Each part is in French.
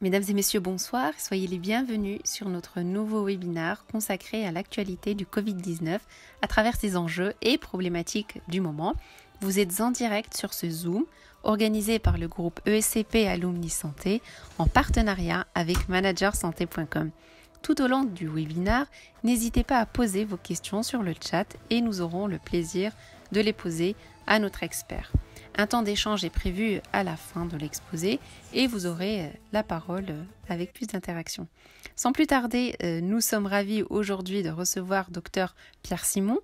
Mesdames et messieurs, bonsoir. Soyez les bienvenus sur notre nouveau webinaire consacré à l'actualité du Covid-19 à travers ses enjeux et problématiques du moment. Vous êtes en direct sur ce Zoom organisé par le groupe ESCP Alumni Santé en partenariat avec managersanté.com. Tout au long du webinaire, n'hésitez pas à poser vos questions sur le chat et nous aurons le plaisir de les poser à notre expert. Un temps d'échange est prévu à la fin de l'exposé et vous aurez la parole avec plus d'interaction. Sans plus tarder, nous sommes ravis aujourd'hui de recevoir Dr Pierre Simon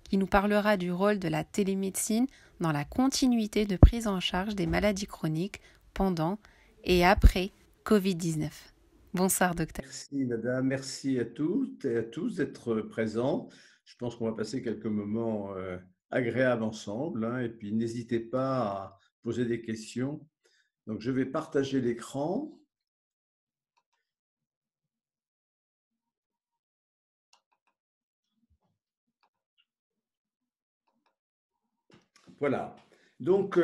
qui nous parlera du rôle de la télémédecine dans la continuité de prise en charge des maladies chroniques pendant et après Covid-19. Bonsoir docteur. Merci madame, merci à toutes et à tous d'être présents. Je pense qu'on va passer quelques moments agréables ensemble, et puis n'hésitez pas à poser des questions. Donc je vais partager l'écran. Voilà. Donc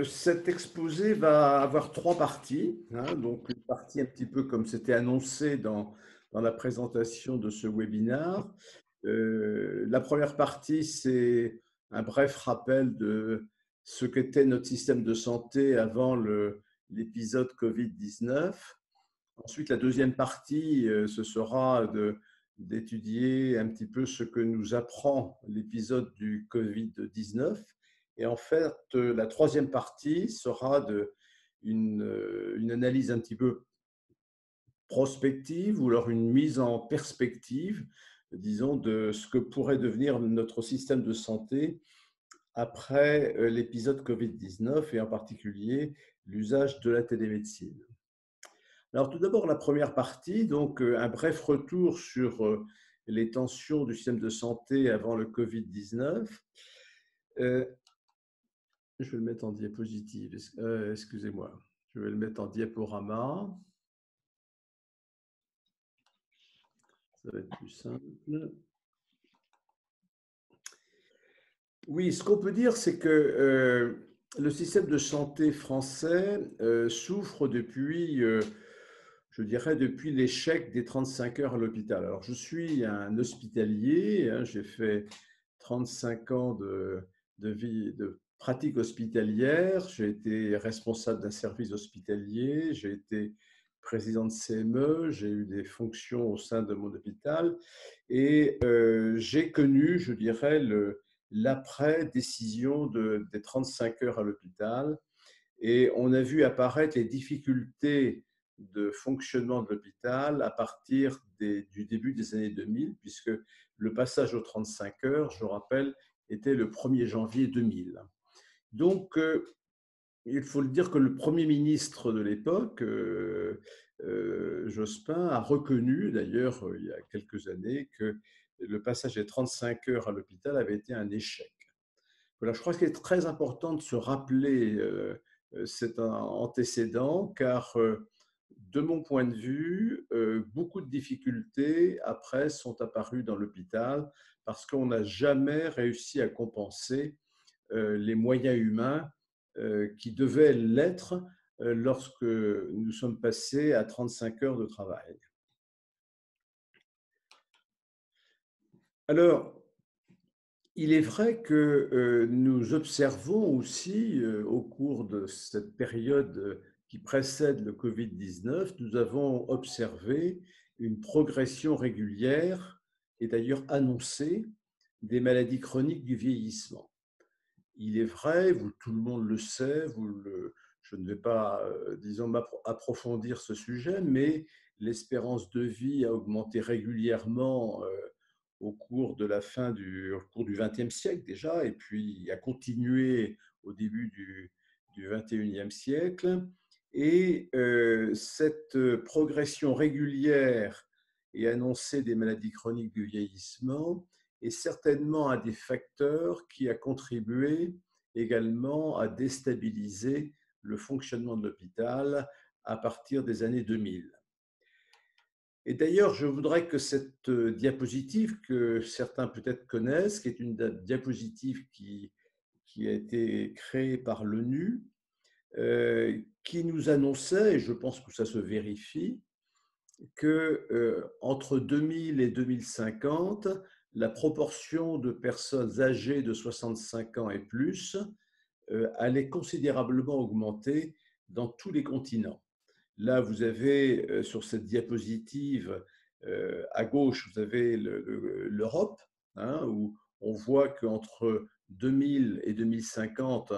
cet exposé va avoir trois parties. Donc une partie un petit peu comme c'était annoncé dans la présentation de ce webinaire. La première partie, c'est un bref rappel de ce qu'était notre système de santé avant l'épisode Covid-19. Ensuite, la deuxième partie, ce sera d'étudier un petit peu ce que nous apprend l'épisode du Covid-19. Et en fait, la troisième partie sera une analyse un petit peu prospective ou alors une mise en perspective, disons, de ce que pourrait devenir notre système de santé après l'épisode Covid-19 et en particulier l'usage de la télémédecine. Alors tout d'abord, la première partie, donc un bref retour sur les tensions du système de santé avant le Covid-19. Je vais le mettre en diapositive, excusez-moi. Je vais le mettre en diaporama. Ça va être plus simple. Oui, ce qu'on peut dire, c'est que le système de santé français souffre depuis, je dirais, depuis l'échec des 35 heures à l'hôpital. Alors, je suis un hospitalier, j'ai fait 35 ans de vie, de pratique hospitalière, j'ai été responsable d'un service hospitalier, j'ai été président de CME, j'ai eu des fonctions au sein de mon hôpital et j'ai connu, je dirais, l'après-décision des 35 heures à l'hôpital. Et on a vu apparaître les difficultés de fonctionnement de l'hôpital à partir du début des années 2000, puisque le passage aux 35 heures, je rappelle, était le 1er janvier 2000. Donc, il faut le dire que le Premier ministre de l'époque, Jospin, a reconnu, d'ailleurs, il y a quelques années, que le passage des 35 heures à l'hôpital avait été un échec. Voilà, je crois qu'il est très important de se rappeler cet antécédent, car de mon point de vue, beaucoup de difficultés après sont apparues dans l'hôpital parce qu'on n'a jamais réussi à compenser les moyens humains qui devaient l'être lorsque nous sommes passés à 35 heures de travail. Alors, il est vrai que nous observons aussi, au cours de cette période qui précède le Covid-19, nous avons observé une progression régulière et d'ailleurs annoncée des maladies chroniques du vieillissement. Il est vrai, tout le monde le sait, je ne vais pas, disons, approfondir ce sujet, mais l'espérance de vie a augmenté régulièrement au cours de au cours du XXe siècle déjà, et puis a continué au début du XXIe siècle. Et cette progression régulière et annoncée des maladies chroniques du vieillissement est certainement un des facteurs qui a contribué également à déstabiliser le fonctionnement de l'hôpital à partir des années 2000. Et d'ailleurs, je voudrais que cette diapositive, que certains peut-être connaissent, qui est une diapositive qui a été créée par l'ONU, qui nous annonçait, et je pense que ça se vérifie, que entre 2000 et 2050, la proportion de personnes âgées de 65 ans et plus allait considérablement augmenter dans tous les continents. Là, vous avez sur cette diapositive, à gauche, vous avez l'Europe, hein, où on voit qu'entre 2000 et 2050,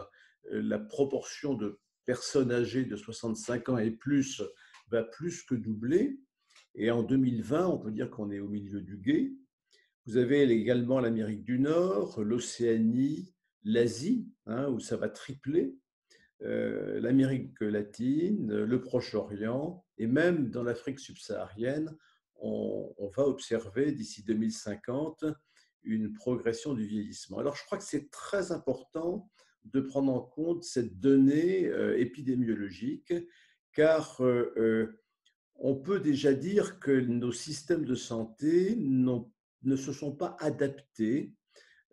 la proportion de personnes âgées de 65 ans et plus va plus que doubler. Et en 2020, on peut dire qu'on est au milieu du gué. Vous avez également l'Amérique du Nord, l'Océanie, l'Asie, hein, où ça va tripler, l'Amérique latine, le Proche-Orient, et même dans l'Afrique subsaharienne, on va observer d'ici 2050 une progression du vieillissement. Alors je crois que c'est très important de prendre en compte cette donnée épidémiologique, car on peut déjà dire que nos systèmes de santé ne se sont pas adaptés,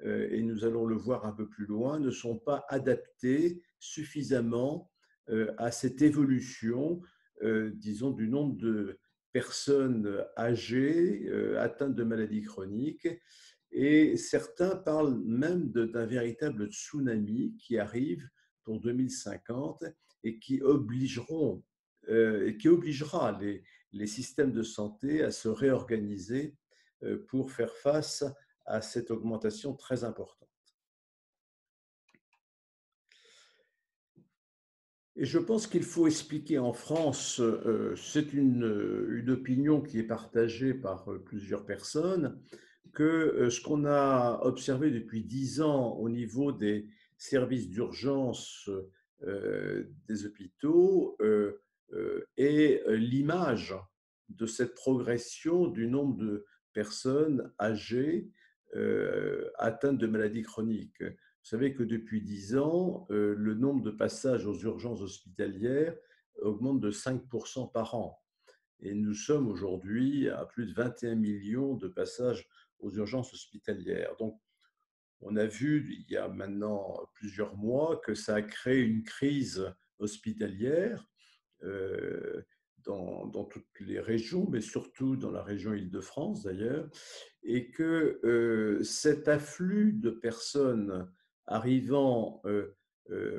et nous allons le voir un peu plus loin, ne sont pas adaptés suffisamment à cette évolution, disons, du nombre de personnes âgées atteintes de maladies chroniques. Et certains parlent même d'un véritable tsunami qui arrive pour 2050 et qui qui obligera les systèmes de santé à se réorganiser pour faire face à cette augmentation très importante. Et je pense qu'il faut expliquer en France, c'est une opinion qui est partagée par plusieurs personnes, que ce qu'on a observé depuis 10 ans au niveau des services d'urgence des hôpitaux est l'image de cette progression du nombre de personnes âgées atteintes de maladies chroniques. Vous savez que depuis 10 ans, le nombre de passages aux urgences hospitalières augmente de 5% par an. Et nous sommes aujourd'hui à plus de 21 millions de passages aux urgences hospitalières. Donc, on a vu il y a maintenant plusieurs mois que ça a créé une crise hospitalière dans toutes les régions, mais surtout dans la région Île-de-France d'ailleurs, et que cet afflux de personnes arrivant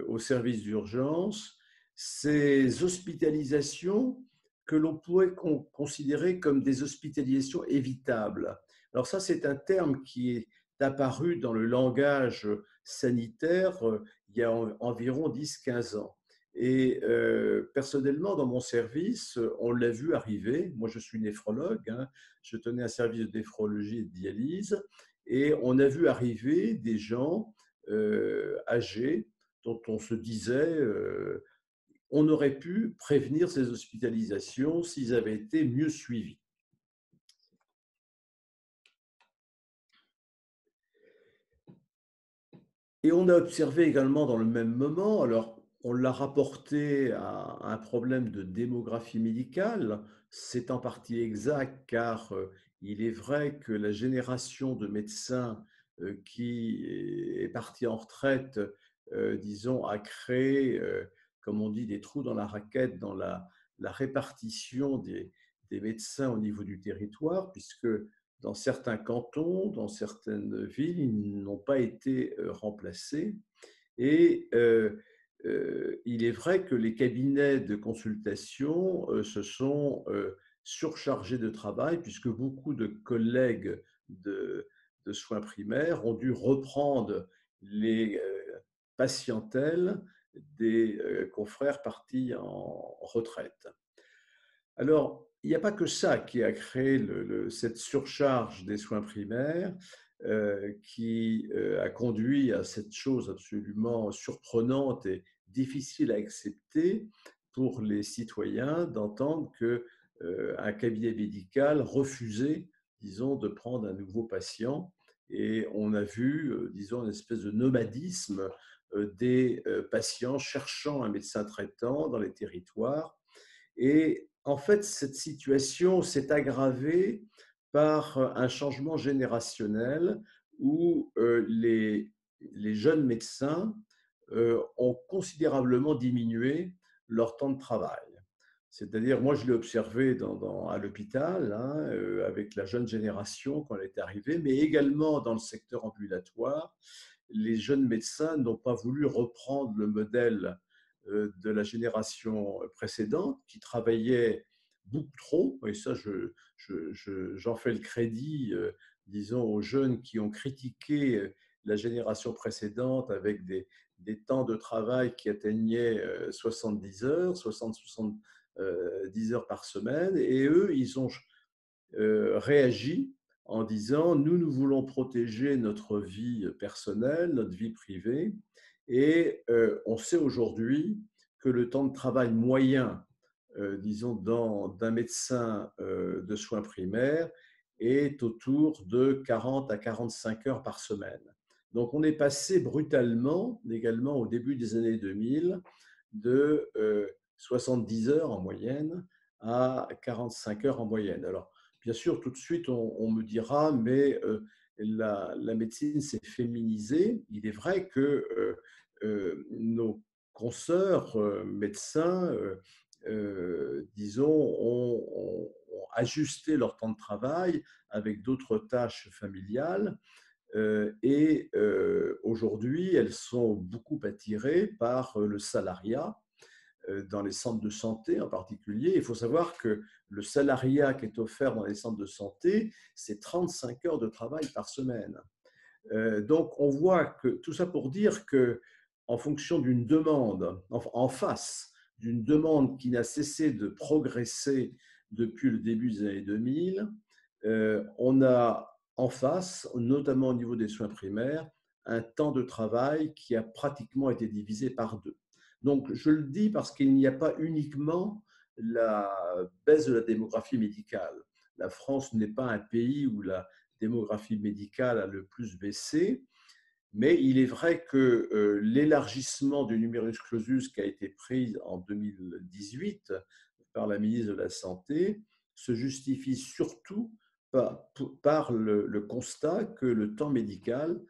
au service d'urgence, ces hospitalisations que l'on pourrait considérer comme des hospitalisations évitables. Alors ça, c'est un terme qui est apparu dans le langage sanitaire il y a environ 10-15 ans. Et personnellement, dans mon service, on l'a vu arriver. Moi, je suis néphrologue, hein, je tenais un service de néphrologie et de dialyse, et on a vu arriver des gens âgés dont on se disait on aurait pu prévenir ces hospitalisations s'ils avaient été mieux suivis. Et on a observé également dans le même moment, alors on l'a rapporté à un problème de démographie médicale, c'est en partie exact car il est vrai que la génération de médecins qui est partie en retraite, disons, a créé, comme on dit, des trous dans la raquette dans la répartition des médecins au niveau du territoire, puisque dans certains cantons, dans certaines villes, ils n'ont pas été remplacés. Et il est vrai que les cabinets de consultation se sont surchargés de travail, puisque beaucoup de collègues de soins primaires ont dû reprendre les patientèles des confrères partis en retraite. Alors, il n'y a pas que ça qui a créé cette surcharge des soins primaires qui a conduit à cette chose absolument surprenante et difficile à accepter pour les citoyens d'entendre qu'un cabinet médical refusait, disons, de prendre un nouveau patient. Et on a vu, disons, une espèce de nomadisme des patients cherchant un médecin traitant dans les territoires. Et en fait, cette situation s'est aggravée par un changement générationnel où les jeunes médecins ont considérablement diminué leur temps de travail. C'est-à-dire, moi, je l'ai observé à l'hôpital, hein, avec la jeune génération quand elle est arrivée, mais également dans le secteur ambulatoire. Les jeunes médecins n'ont pas voulu reprendre le modèle de la génération précédente qui travaillait beaucoup trop, et ça, j'en fais le crédit, disons, aux jeunes qui ont critiqué la génération précédente avec des temps de travail qui atteignaient 70 heures, 60-70 heures par semaine, et eux, ils ont réagi en disant, nous voulons protéger notre vie personnelle, notre vie privée, et on sait aujourd'hui que le temps de travail moyen, disons, d'un médecin de soins primaires est autour de 40 à 45 heures par semaine. Donc, on est passé brutalement, également au début des années 2000, de 70 heures en moyenne à 45 heures en moyenne. Alors, bien sûr, tout de suite, on me dira, mais la médecine s'est féminisée. Il est vrai que nos consoeurs médecins, disons, ont ajusté leur temps de travail avec d'autres tâches familiales. Et aujourd'hui, elles sont beaucoup attirées par le salariat dans les centres de santé en particulier. Il faut savoir que le salariat qui est offert dans les centres de santé, c'est 35 heures de travail par semaine. Donc, on voit que tout ça pour dire que, en fonction d'une demande, en face d'une demande qui n'a cessé de progresser depuis le début des années 2000, on a en face, notamment au niveau des soins primaires, un temps de travail qui a pratiquement été divisé par deux. Donc, je le dis parce qu'il n'y a pas uniquement la baisse de la démographie médicale. La France n'est pas un pays où la démographie médicale a le plus baissé, mais il est vrai que l'élargissement du numerus clausus qui a été pris en 2018 par la ministre de la Santé se justifie surtout par le constat que le temps médical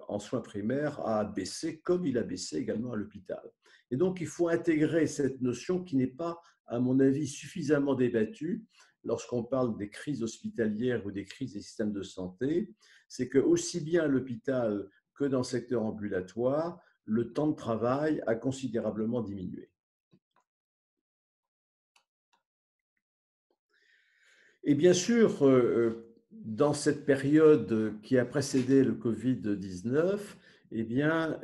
en soins primaires a baissé, comme il a baissé également à l'hôpital. Et donc, il faut intégrer cette notion qui n'est pas, à mon avis, suffisamment débattue lorsqu'on parle des crises hospitalières ou des crises des systèmes de santé, c'est que aussi bien à l'hôpital que dans le secteur ambulatoire, le temps de travail a considérablement diminué. Et bien sûr, dans cette période qui a précédé le Covid-19, eh bien,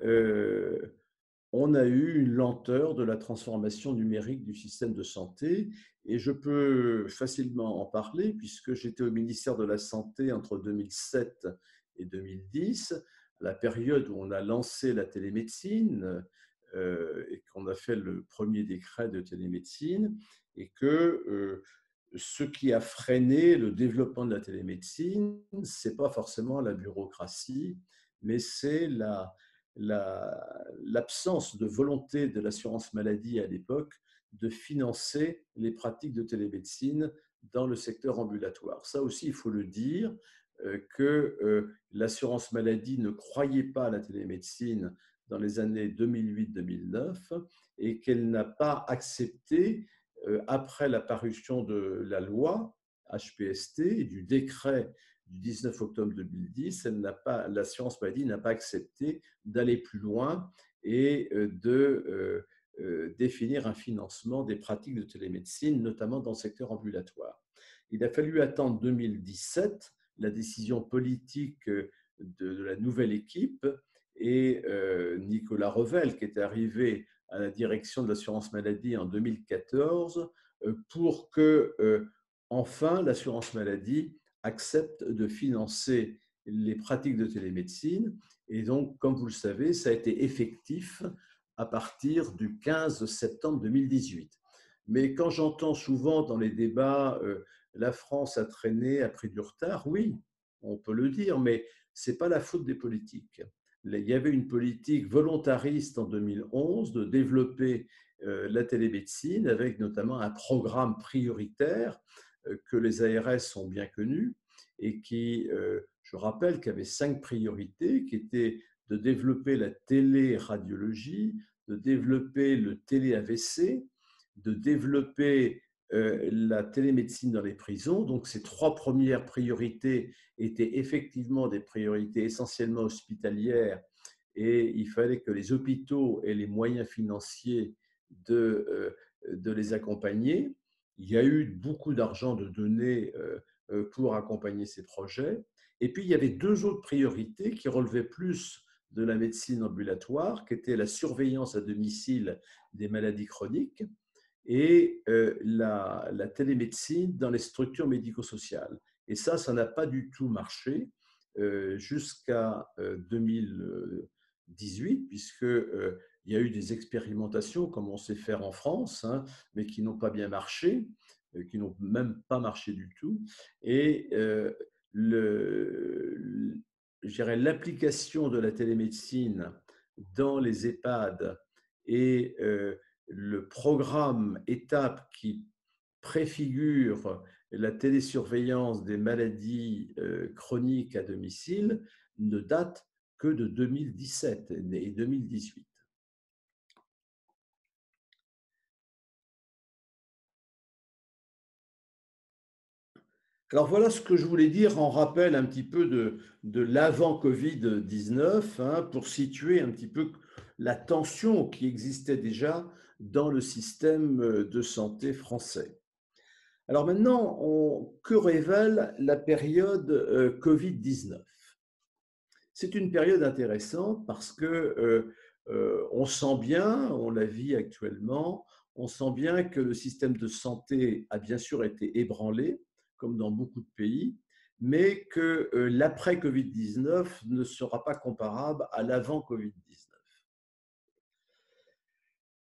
on a eu une lenteur de la transformation numérique du système de santé, et je peux facilement en parler puisque j'étais au ministère de la Santé entre 2007 et 2010, la période où on a lancé la télémédecine et qu'on a fait le premier décret de télémédecine, et que ce qui a freiné le développement de la télémédecine, ce n'est pas forcément la bureaucratie, mais c'est l'absence de volonté de l'assurance maladie à l'époque de financer les pratiques de télémédecine dans le secteur ambulatoire. Ça aussi, il faut le dire, que l'assurance maladie ne croyait pas à la télémédecine dans les années 2008-2009 et qu'elle n'a pas accepté, après la parution de la loi HPST et du décret du 19 octobre 2010, l'assurance maladie n'a pas accepté d'aller plus loin et de définir un financement des pratiques de télémédecine, notamment dans le secteur ambulatoire. Il a fallu attendre 2017, la décision politique de la nouvelle équipe, et Nicolas Revel, qui est arrivé à la direction de l'assurance maladie en 2014, pour que, enfin, l'assurance maladie accepte de financer les pratiques de télémédecine. Et donc, comme vous le savez, ça a été effectif à partir du 15 septembre 2018. Mais quand j'entends souvent dans les débats la France a traîné, a pris du retard, oui, on peut le dire, mais ce n'est pas la faute des politiques. Il y avait une politique volontariste en 2011 de développer la télémédecine avec notamment un programme prioritaire que les ARS ont bien connu et qui, je rappelle, qui avait 5 priorités qui étaient de développer la téléradiologie, de développer le télé-AVC, de développer la télémédecine dans les prisons. Donc, ces trois premières priorités étaient effectivement des priorités essentiellement hospitalières et il fallait que les hôpitaux aient les moyens financiers de les accompagner. Il y a eu beaucoup d'argent de donné pour accompagner ces projets. Et puis, il y avait deux autres priorités qui relevaient plus de la médecine ambulatoire, qui étaient la surveillance à domicile des maladies chroniques et la télémédecine dans les structures médico-sociales. Et ça n'a pas du tout marché jusqu'à 2018, puisque il y a eu des expérimentations, comme on sait faire en France, hein, mais qui n'ont pas bien marché, qui n'ont même pas marché du tout. Et l'application de la télémédecine dans les EHPAD et le programme étape qui préfigure la télésurveillance des maladies chroniques à domicile ne date que de 2017 et 2018. Alors voilà ce que je voulais dire en rappel un petit peu de l'avant Covid-19 hein, pour situer un petit peu la tension qui existait déjà dans le système de santé français. Alors maintenant, que révèle la période Covid-19? C'est une période intéressante parce que on sent bien, on la vit actuellement, on sent bien que le système de santé a bien sûr été ébranlé, comme dans beaucoup de pays, mais que l'après Covid-19 ne sera pas comparable à l'avant Covid-19.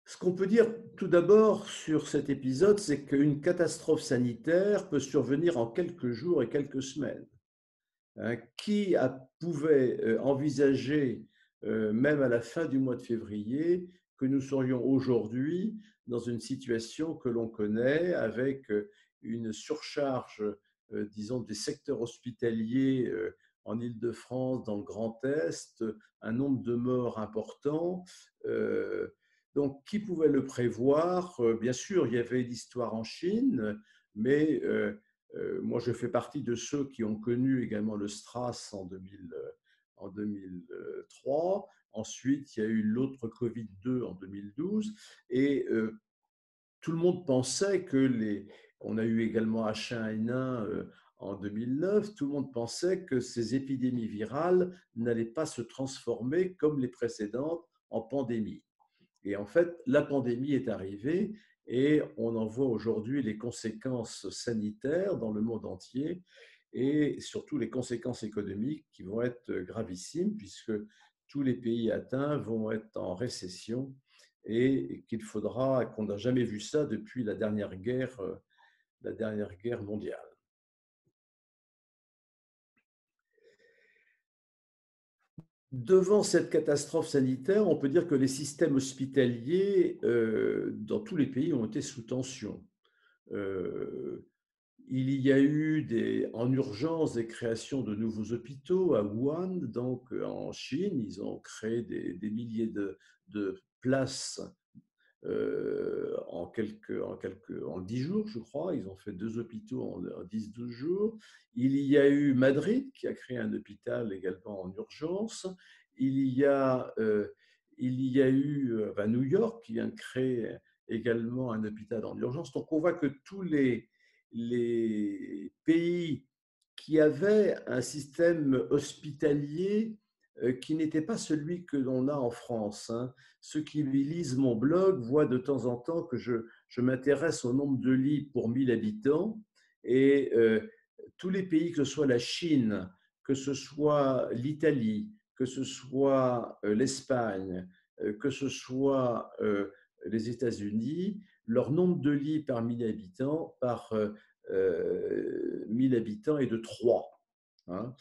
Ce qu'on peut dire tout d'abord sur cet épisode, c'est qu'une catastrophe sanitaire peut survenir en quelques jours et quelques semaines. Qui pouvait envisager, même à la fin du mois de février, que nous serions aujourd'hui dans une situation que l'on connaît avec une surcharge, disons, des secteurs hospitaliers en Île-de-France, dans le Grand Est, un nombre de morts important. Donc, qui pouvait le prévoir? Bien sûr, il y avait l'histoire en Chine, mais moi, je fais partie de ceux qui ont connu également le STRAS en 2003. Ensuite, il y a eu l'autre Covid-2 en 2012. Et tout le monde pensait que on a eu également H1N1 en 2009. Tout le monde pensait que ces épidémies virales n'allaient pas se transformer comme les précédentes en pandémie. Et en fait, la pandémie est arrivée et on en voit aujourd'hui les conséquences sanitaires dans le monde entier et surtout les conséquences économiques qui vont être gravissimes puisque tous les pays atteints vont être en récession et qu'on n'a jamais vu ça depuis la dernière guerre mondiale. Devant cette catastrophe sanitaire, on peut dire que les systèmes hospitaliers dans tous les pays ont été sous tension. Il y a eu en urgence des créations de nouveaux hôpitaux à Wuhan, donc en Chine. Ils ont créé des milliers de places en 10 jours, je crois. Ils ont fait 2 hôpitaux en 10-12 jours. Il y a eu Madrid qui a créé un hôpital également en urgence. Il y a eu New York qui vient de créer également un hôpital en urgence. Donc on voit que tous les pays qui avaient un système hospitalier qui n'était pas celui que l'on a en France. Hein. Ceux qui lisent mon blog voient de temps en temps que je m'intéresse au nombre de lits pour 1000 habitants et tous les pays, que ce soit la Chine, que ce soit l'Italie, que ce soit l'Espagne, que ce soit les États-Unis, leur nombre de lits par 1000 habitants, par 1000 habitants est de 3. Hein.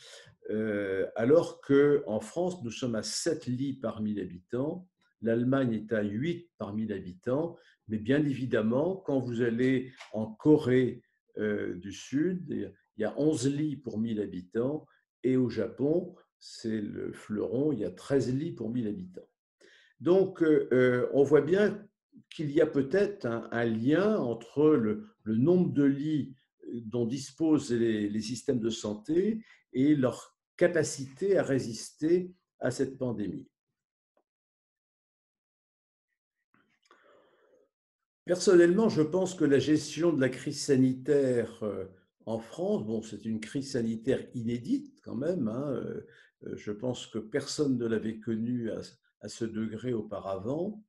Alors qu'en France, nous sommes à 7 lits par 1000 habitants, l'Allemagne est à 8 par 1000 habitants, mais bien évidemment, quand vous allez en Corée du Sud, il y a 11 lits pour 1000 habitants, et au Japon, c'est le fleuron, il y a 13 lits pour 1000 habitants. Donc, on voit bien qu'il y a peut-être un lien entre le nombre de lits dont disposent les systèmes de santé et leur capacité à résister à cette pandémie. Personnellement, je pense que la gestion de la crise sanitaire en France, bon, c'est une crise sanitaire inédite quand même, hein, je pense que personne ne l'avait connue à ce degré auparavant.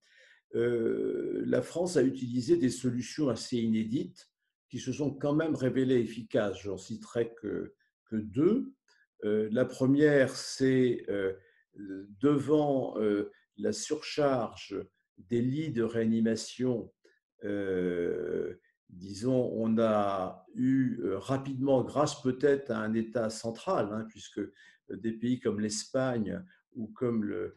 La France a utilisé des solutions assez inédites qui se sont quand même révélées efficaces. J'en citerai que deux. La première, c'est devant la surcharge des lits de réanimation, disons, on a eu rapidement, grâce peut-être à un État central, hein, puisque des pays comme l'Espagne ou comme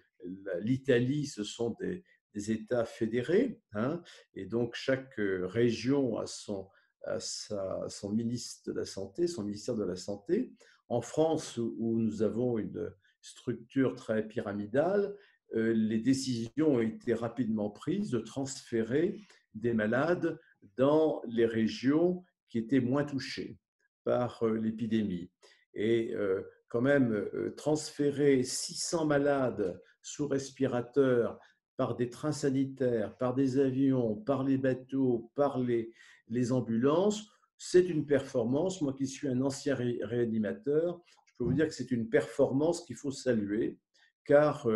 l'Italie, ce sont des États fédérés, hein, et donc chaque région son ministre de la Santé, son ministère de la Santé. En France, où nous avons une structure très pyramidale, les décisions ont été rapidement prises de transférer des malades dans les régions qui étaient moins touchées par l'épidémie. Et quand même, transférer 600 malades sous respirateur par des trains sanitaires, par des avions, par les bateaux, par les ambulances, c'est une performance. Moi qui suis un ancien réanimateur, je peux vous dire que c'est une performance qu'il faut saluer, car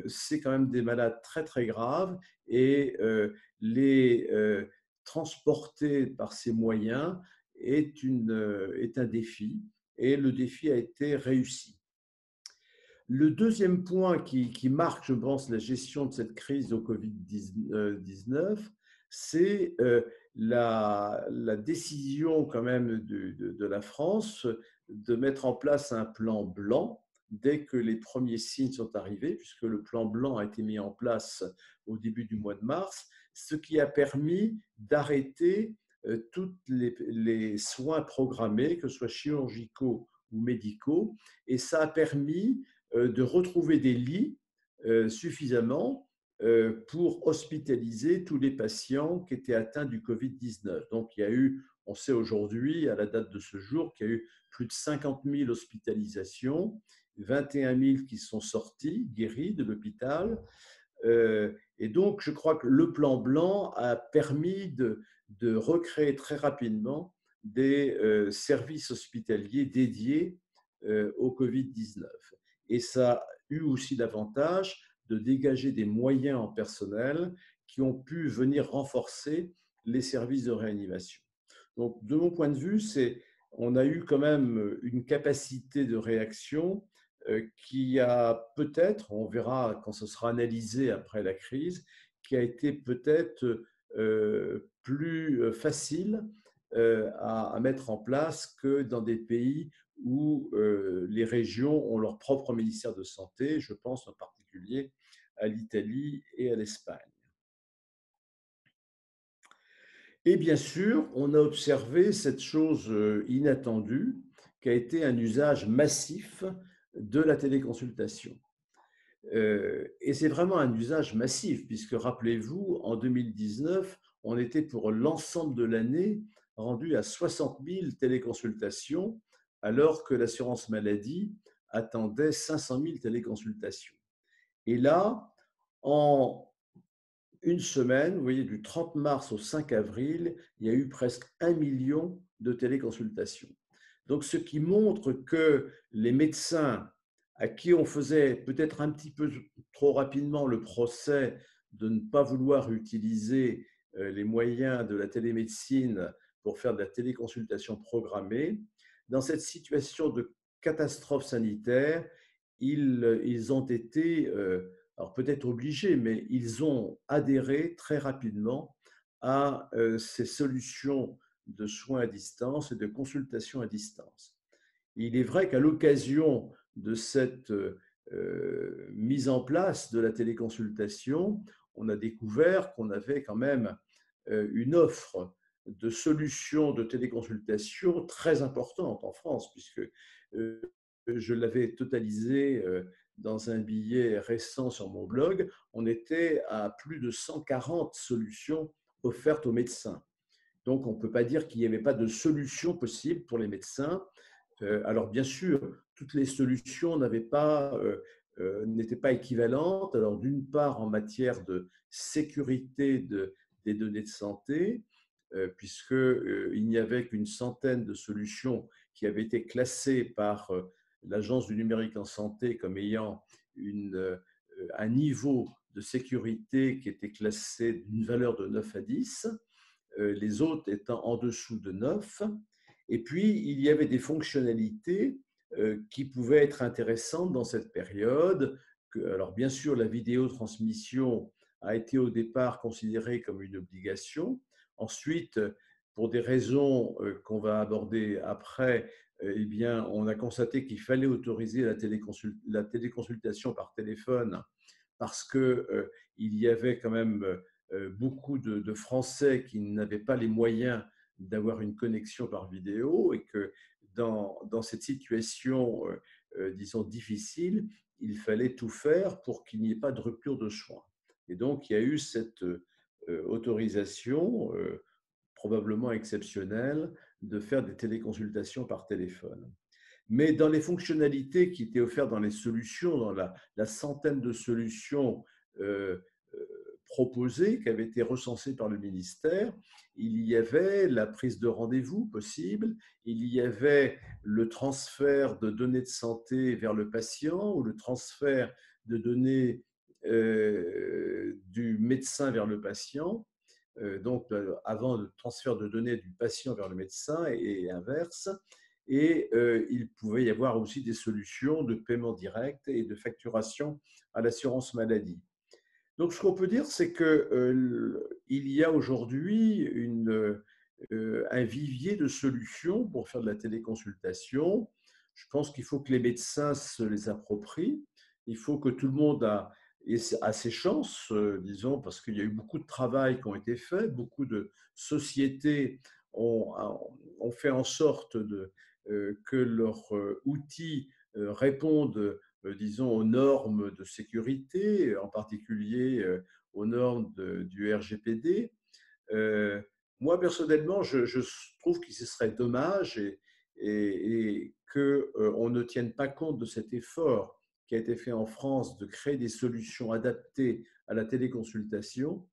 c'est quand même des malades très très graves et les transporter par ces moyens est un défi, et le défi a été réussi. Le deuxième point qui marque, je pense, la gestion de cette crise au Covid-19, c'est la décision quand même de la France de mettre en place un plan blanc dès que les premiers signes sont arrivés, puisque le plan blanc a été mis en place au début du mois de mars, ce qui a permis d'arrêter tous les soins programmés, que ce soit chirurgicaux ou médicaux, et ça a permis de retrouver des lits suffisamment pour hospitaliser tous les patients qui étaient atteints du Covid-19. Donc, il y a eu, on sait aujourd'hui, à la date de ce jour, qu'il y a eu plus de 50 000 hospitalisations, 21 000 qui sont sortis, guéris de l'hôpital. Et donc, je crois que le plan blanc a permis de recréer très rapidement des services hospitaliers dédiés au Covid-19. Et ça a eu aussi l'avantage de dégager des moyens en personnel qui ont pu venir renforcer les services de réanimation. Donc, de mon point de vue, on a eu quand même une capacité de réaction qui a peut-être, on verra quand ce sera analysé après la crise, qui a été peut-être plus facile à mettre en place que dans des pays où les régions ont leur propre ministère de santé. Je pense en particulier à l'Italie et à l'Espagne. Et bien sûr, on a observé cette chose inattendue qui a été un usage massif de la téléconsultation. Et c'est vraiment un usage massif, puisque rappelez-vous, en 2019, on était pour l'ensemble de l'année rendu à 60 000 téléconsultations, alors que l'assurance maladie attendait 500 000 téléconsultations. Et là, en une semaine, vous voyez, du 30 mars au 5 avril, il y a eu presque 1 million de téléconsultations. Donc, ce qui montre que les médecins à qui on faisait peut-être un petit peu trop rapidement le procès de ne pas vouloir utiliser les moyens de la télémédecine pour faire de la téléconsultation programmée, dans cette situation de catastrophe sanitaire, ils ont été, alors peut-être obligés, mais ils ont adhéré très rapidement à ces solutions de soins à distance et de consultation à distance. Il est vrai qu'à l'occasion de cette mise en place de la téléconsultation, on a découvert qu'on avait quand même une offre de solutions de téléconsultation très importante en France, puisque je l'avais totalisé dans un billet récent sur mon blog, on était à plus de 140 solutions offertes aux médecins. Donc, on ne peut pas dire qu'il n'y avait pas de solution possible pour les médecins. Alors, bien sûr, toutes les solutions n'étaient pas équivalentes. Alors, d'une part, en matière de sécurité des données de santé, puisqu'il n'y avait qu'une centaine de solutions qui avaient été classées par l'Agence du numérique en santé comme ayant un niveau de sécurité qui était classé d'une valeur de 9 à 10, les autres étant en dessous de 9. Et puis, il y avait des fonctionnalités qui pouvaient être intéressantes dans cette période. Alors, bien sûr, la vidéotransmission a été au départ considérée comme une obligation. Ensuite, pour des raisons qu'on va aborder après, eh bien, on a constaté qu'il fallait autoriser la téléconsultation par téléphone parce qu'il y avait quand même beaucoup de Français qui n'avaient pas les moyens d'avoir une connexion par vidéo et que dans cette situation, disons, difficile, il fallait tout faire pour qu'il n'y ait pas de rupture de soins. Et donc, il y a eu cette autorisation, probablement exceptionnelle, de faire des téléconsultations par téléphone. Mais dans les fonctionnalités qui étaient offertes dans les solutions, dans la centaine de solutions euh, proposées, qui avaient été recensées par le ministère, il y avait la prise de rendez-vous possible, il y avait le transfert de données de santé vers le patient ou le transfert de données du médecin vers le patient. Donc, avant le transfert de données du patient vers le médecin et inverse. Et il pouvait y avoir aussi des solutions de paiement direct et de facturation à l'assurance maladie. Donc, ce qu'on peut dire, c'est qu'il y a aujourd'hui un vivier de solutions pour faire de la téléconsultation. Je pense qu'il faut que les médecins se les approprient. Il faut que tout le monde ait ses chances, disons, parce qu'il y a eu beaucoup de travail qui ont été faits, beaucoup de sociétés ont fait en sorte que leurs outils répondent, disons, aux normes de sécurité, en particulier aux normes du RGPD. Euh, Moi, personnellement, je trouve que ce serait dommage et qu'on ne tienne pas compte de cet effort qui a été fait en France de créer des solutions adaptées à la téléconsultation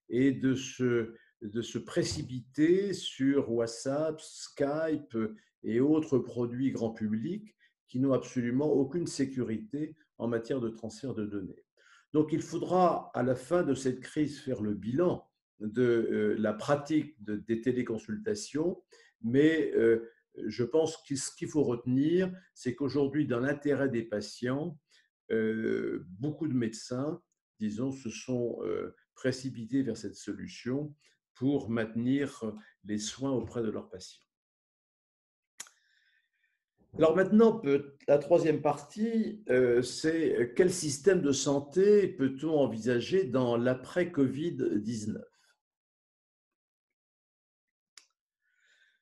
et de se précipiter sur WhatsApp, Skype et autres produits grand public qui n'ont absolument aucune sécurité en matière de transfert de données. Donc, il faudra, à la fin de cette crise, faire le bilan de la pratique des téléconsultations, mais je pense que ce qu'il faut retenir, c'est qu'aujourd'hui, dans l'intérêt des patients, beaucoup de médecins, disons, se sont précipités vers cette solution pour maintenir les soins auprès de leurs patients. Alors maintenant, la troisième partie, c'est quel système de santé peut-on envisager dans l'après-Covid-19 ?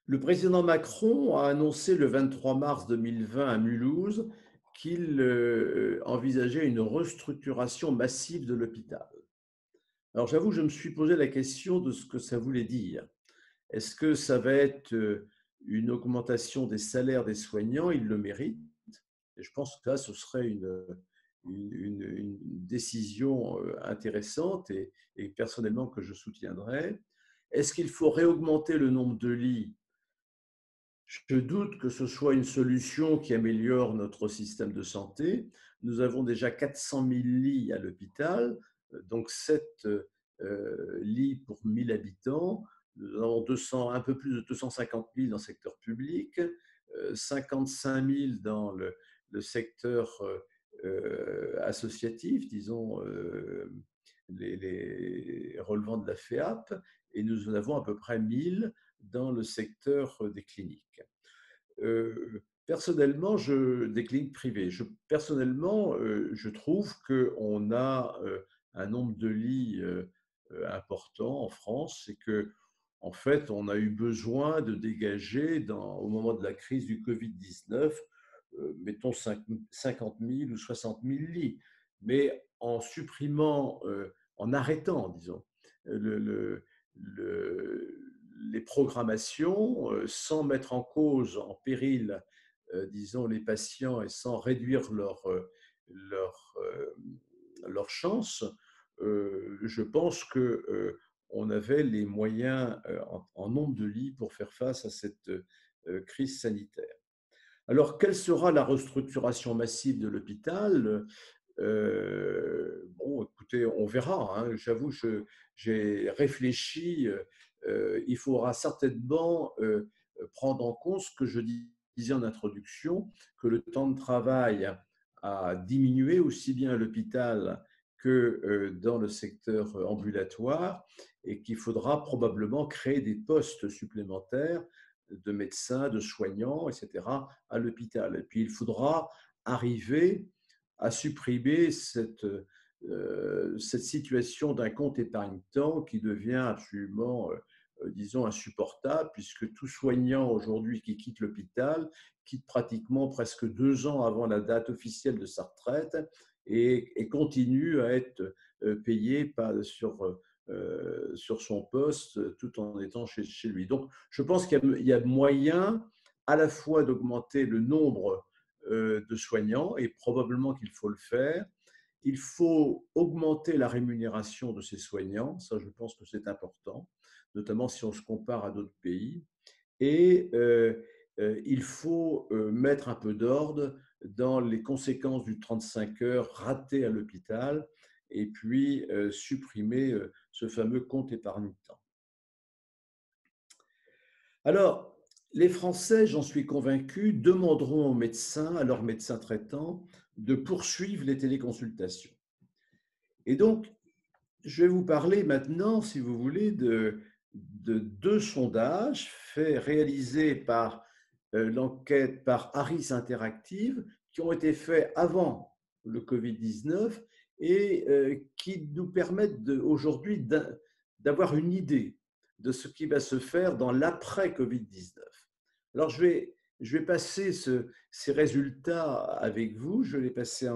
Le président Macron a annoncé le 23 mars 2020 à Mulhouse qu'il envisageait une restructuration massive de l'hôpital. Alors j'avoue, je me suis posé la question de ce que ça voulait dire. Est-ce que ça va être une augmentation des salaires des soignants? Ils le méritent. Et je pense que là, ce serait une décision intéressante et personnellement que je soutiendrais. Est-ce qu'il faut réaugmenter le nombre de lits? Je doute que ce soit une solution qui améliore notre système de santé. Nous avons déjà 400 000 lits à l'hôpital, donc 7 lits pour 1000 habitants. Nous avons un peu plus de 250 000 dans le secteur public, 55 000 dans le secteur associatif, disons, les relevant de la FEAP, et nous en avons à peu près 1000 dans le secteur des cliniques. Personnellement, des cliniques privées, personnellement, je trouve qu'on a un nombre de lits important en France et que, en fait, on a eu besoin de dégager, au moment de la crise du Covid-19, mettons 50 000 ou 60 000 lits, mais en supprimant, en arrêtant, disons, le, le, les programmations, sans mettre en cause, en péril, disons, les patients et sans réduire leur, leur chance, je pense que on avait les moyens en nombre de lits pour faire face à cette crise sanitaire. Alors, quelle sera la restructuration massive de l'hôpital? Bon, écoutez, on verra, hein. J'avoue, j'ai réfléchi. Il faudra certainement prendre en compte ce que je disais en introduction, que le temps de travail a diminué aussi bien à l'hôpital que dans le secteur ambulatoire et qu'il faudra probablement créer des postes supplémentaires de médecins, de soignants, etc., à l'hôpital. Et puis, il faudra arriver à supprimer cette situation d'un compte épargne-temps qui devient absolument, disons, insupportable, puisque tout soignant aujourd'hui qui quitte l'hôpital quitte pratiquement presque 2 ans avant la date officielle de sa retraite et continue à être payé sur son poste tout en étant chez lui. Donc, je pense qu'il y a moyen à la fois d'augmenter le nombre de soignants, et probablement qu'il faut le faire. Il faut augmenter la rémunération de ces soignants, ça je pense que c'est important, notamment si on se compare à d'autres pays. Et il faut mettre un peu d'ordre dans les conséquences du 35 heures raté à l'hôpital et puis supprimer ce fameux compte épargne-temps. Alors, les Français, j'en suis convaincu, demanderont aux médecins, à leurs médecins traitants, de poursuivre les téléconsultations. Et donc, je vais vous parler maintenant, si vous voulez, de 2 sondages réalisés par l'enquête par Harris Interactive, qui ont été faits avant le Covid-19 et qui nous permettent aujourd'hui d'avoir une idée de ce qui va se faire dans l'après-Covid-19. Alors, je vais passer ces résultats avec vous, je vais les passer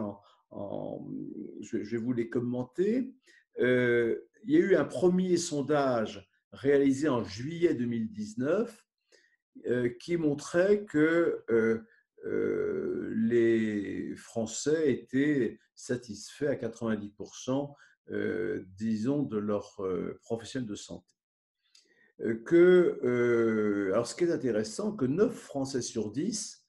je vais vous les commenter. Il y a eu un premier sondage réalisé en juillet 2019 qui montrait que les Français étaient satisfaits à 90%, disons, de leurs professionnels de santé. Alors, ce qui est intéressant, que 9 Français sur 10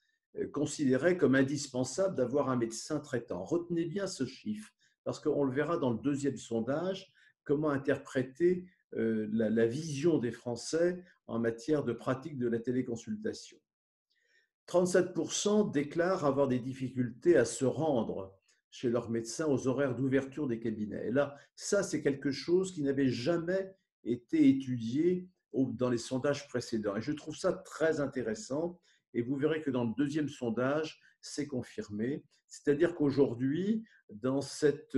considéraient comme indispensable d'avoir un médecin traitant. Retenez bien ce chiffre, parce qu'on le verra dans le deuxième sondage, comment interpréter la vision des Français en matière de pratique de la téléconsultation. 37% déclarent avoir des difficultés à se rendre chez leur médecin aux horaires d'ouverture des cabinets. Et là, ça, c'est quelque chose qui n'avait jamais été étudié dans les sondages précédents. Et je trouve ça très intéressant. Et vous verrez que dans le deuxième sondage, c'est confirmé. C'est-à-dire qu'aujourd'hui, dans cette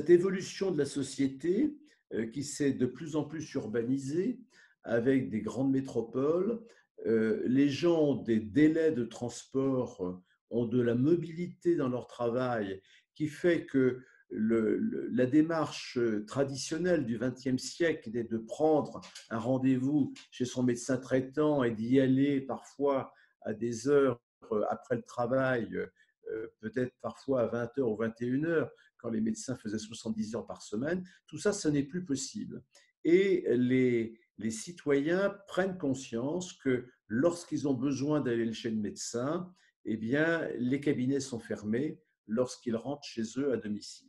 évolution de la société qui s'est de plus en plus urbanisée, avec des grandes métropoles, les gens ont des délais de transport, ont de la mobilité dans leur travail, qui fait que la démarche traditionnelle du XXe siècle est de prendre un rendez-vous chez son médecin traitant et d'y aller parfois à des heures après le travail, peut-être parfois à 20 heures ou 21 heures, quand les médecins faisaient 70 heures par semaine. Tout ça, ce n'est plus possible. Et les citoyens prennent conscience que lorsqu'ils ont besoin d'aller chez le médecin, eh bien, les cabinets sont fermés lorsqu'ils rentrent chez eux à domicile.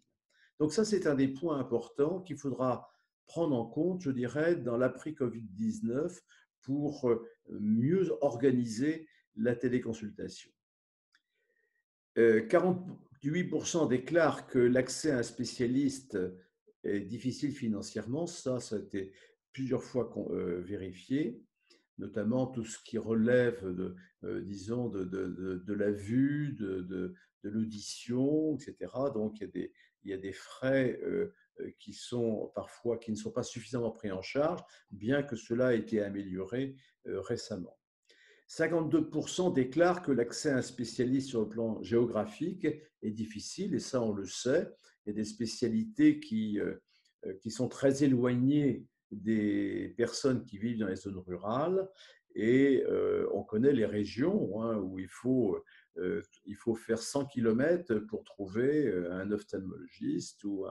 Donc ça, c'est un des points importants qu'il faudra prendre en compte, je dirais, dans l'après-Covid-19 pour mieux organiser la téléconsultation. 48% déclarent que l'accès à un spécialiste est difficile financièrement. Ça a été plusieurs fois vérifié, notamment tout ce qui relève disons, de la vue, de l'audition, etc. Donc, il y a des frais qui ne sont pas suffisamment pris en charge, bien que cela ait été amélioré récemment. 52% déclarent que l'accès à un spécialiste sur le plan géographique est difficile, et ça on le sait. Il y a des spécialités qui sont très éloignées des personnes qui vivent dans les zones rurales, et on connaît les régions où il faut faire 100 km pour trouver un ophtalmologiste. Bon,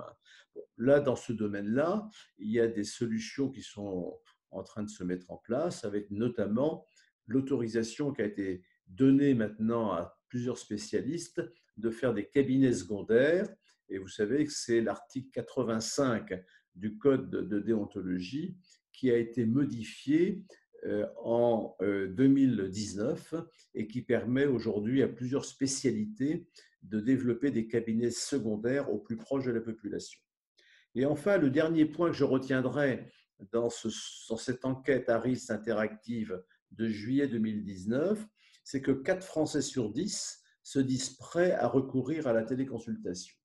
là, dans ce domaine-là, il y a des solutions qui sont en train de se mettre en place, avec notamment l'autorisation qui a été donnée maintenant à plusieurs spécialistes de faire des cabinets secondaires. Et vous savez que c'est l'article 85 du Code de déontologie qui a été modifié en 2019 et qui permet aujourd'hui à plusieurs spécialités de développer des cabinets secondaires au plus proche de la population. Et enfin, le dernier point que je retiendrai dans cette enquête Harris interactive de juillet 2019, c'est que 4 Français sur 10 se disent prêts à recourir à la téléconsultation.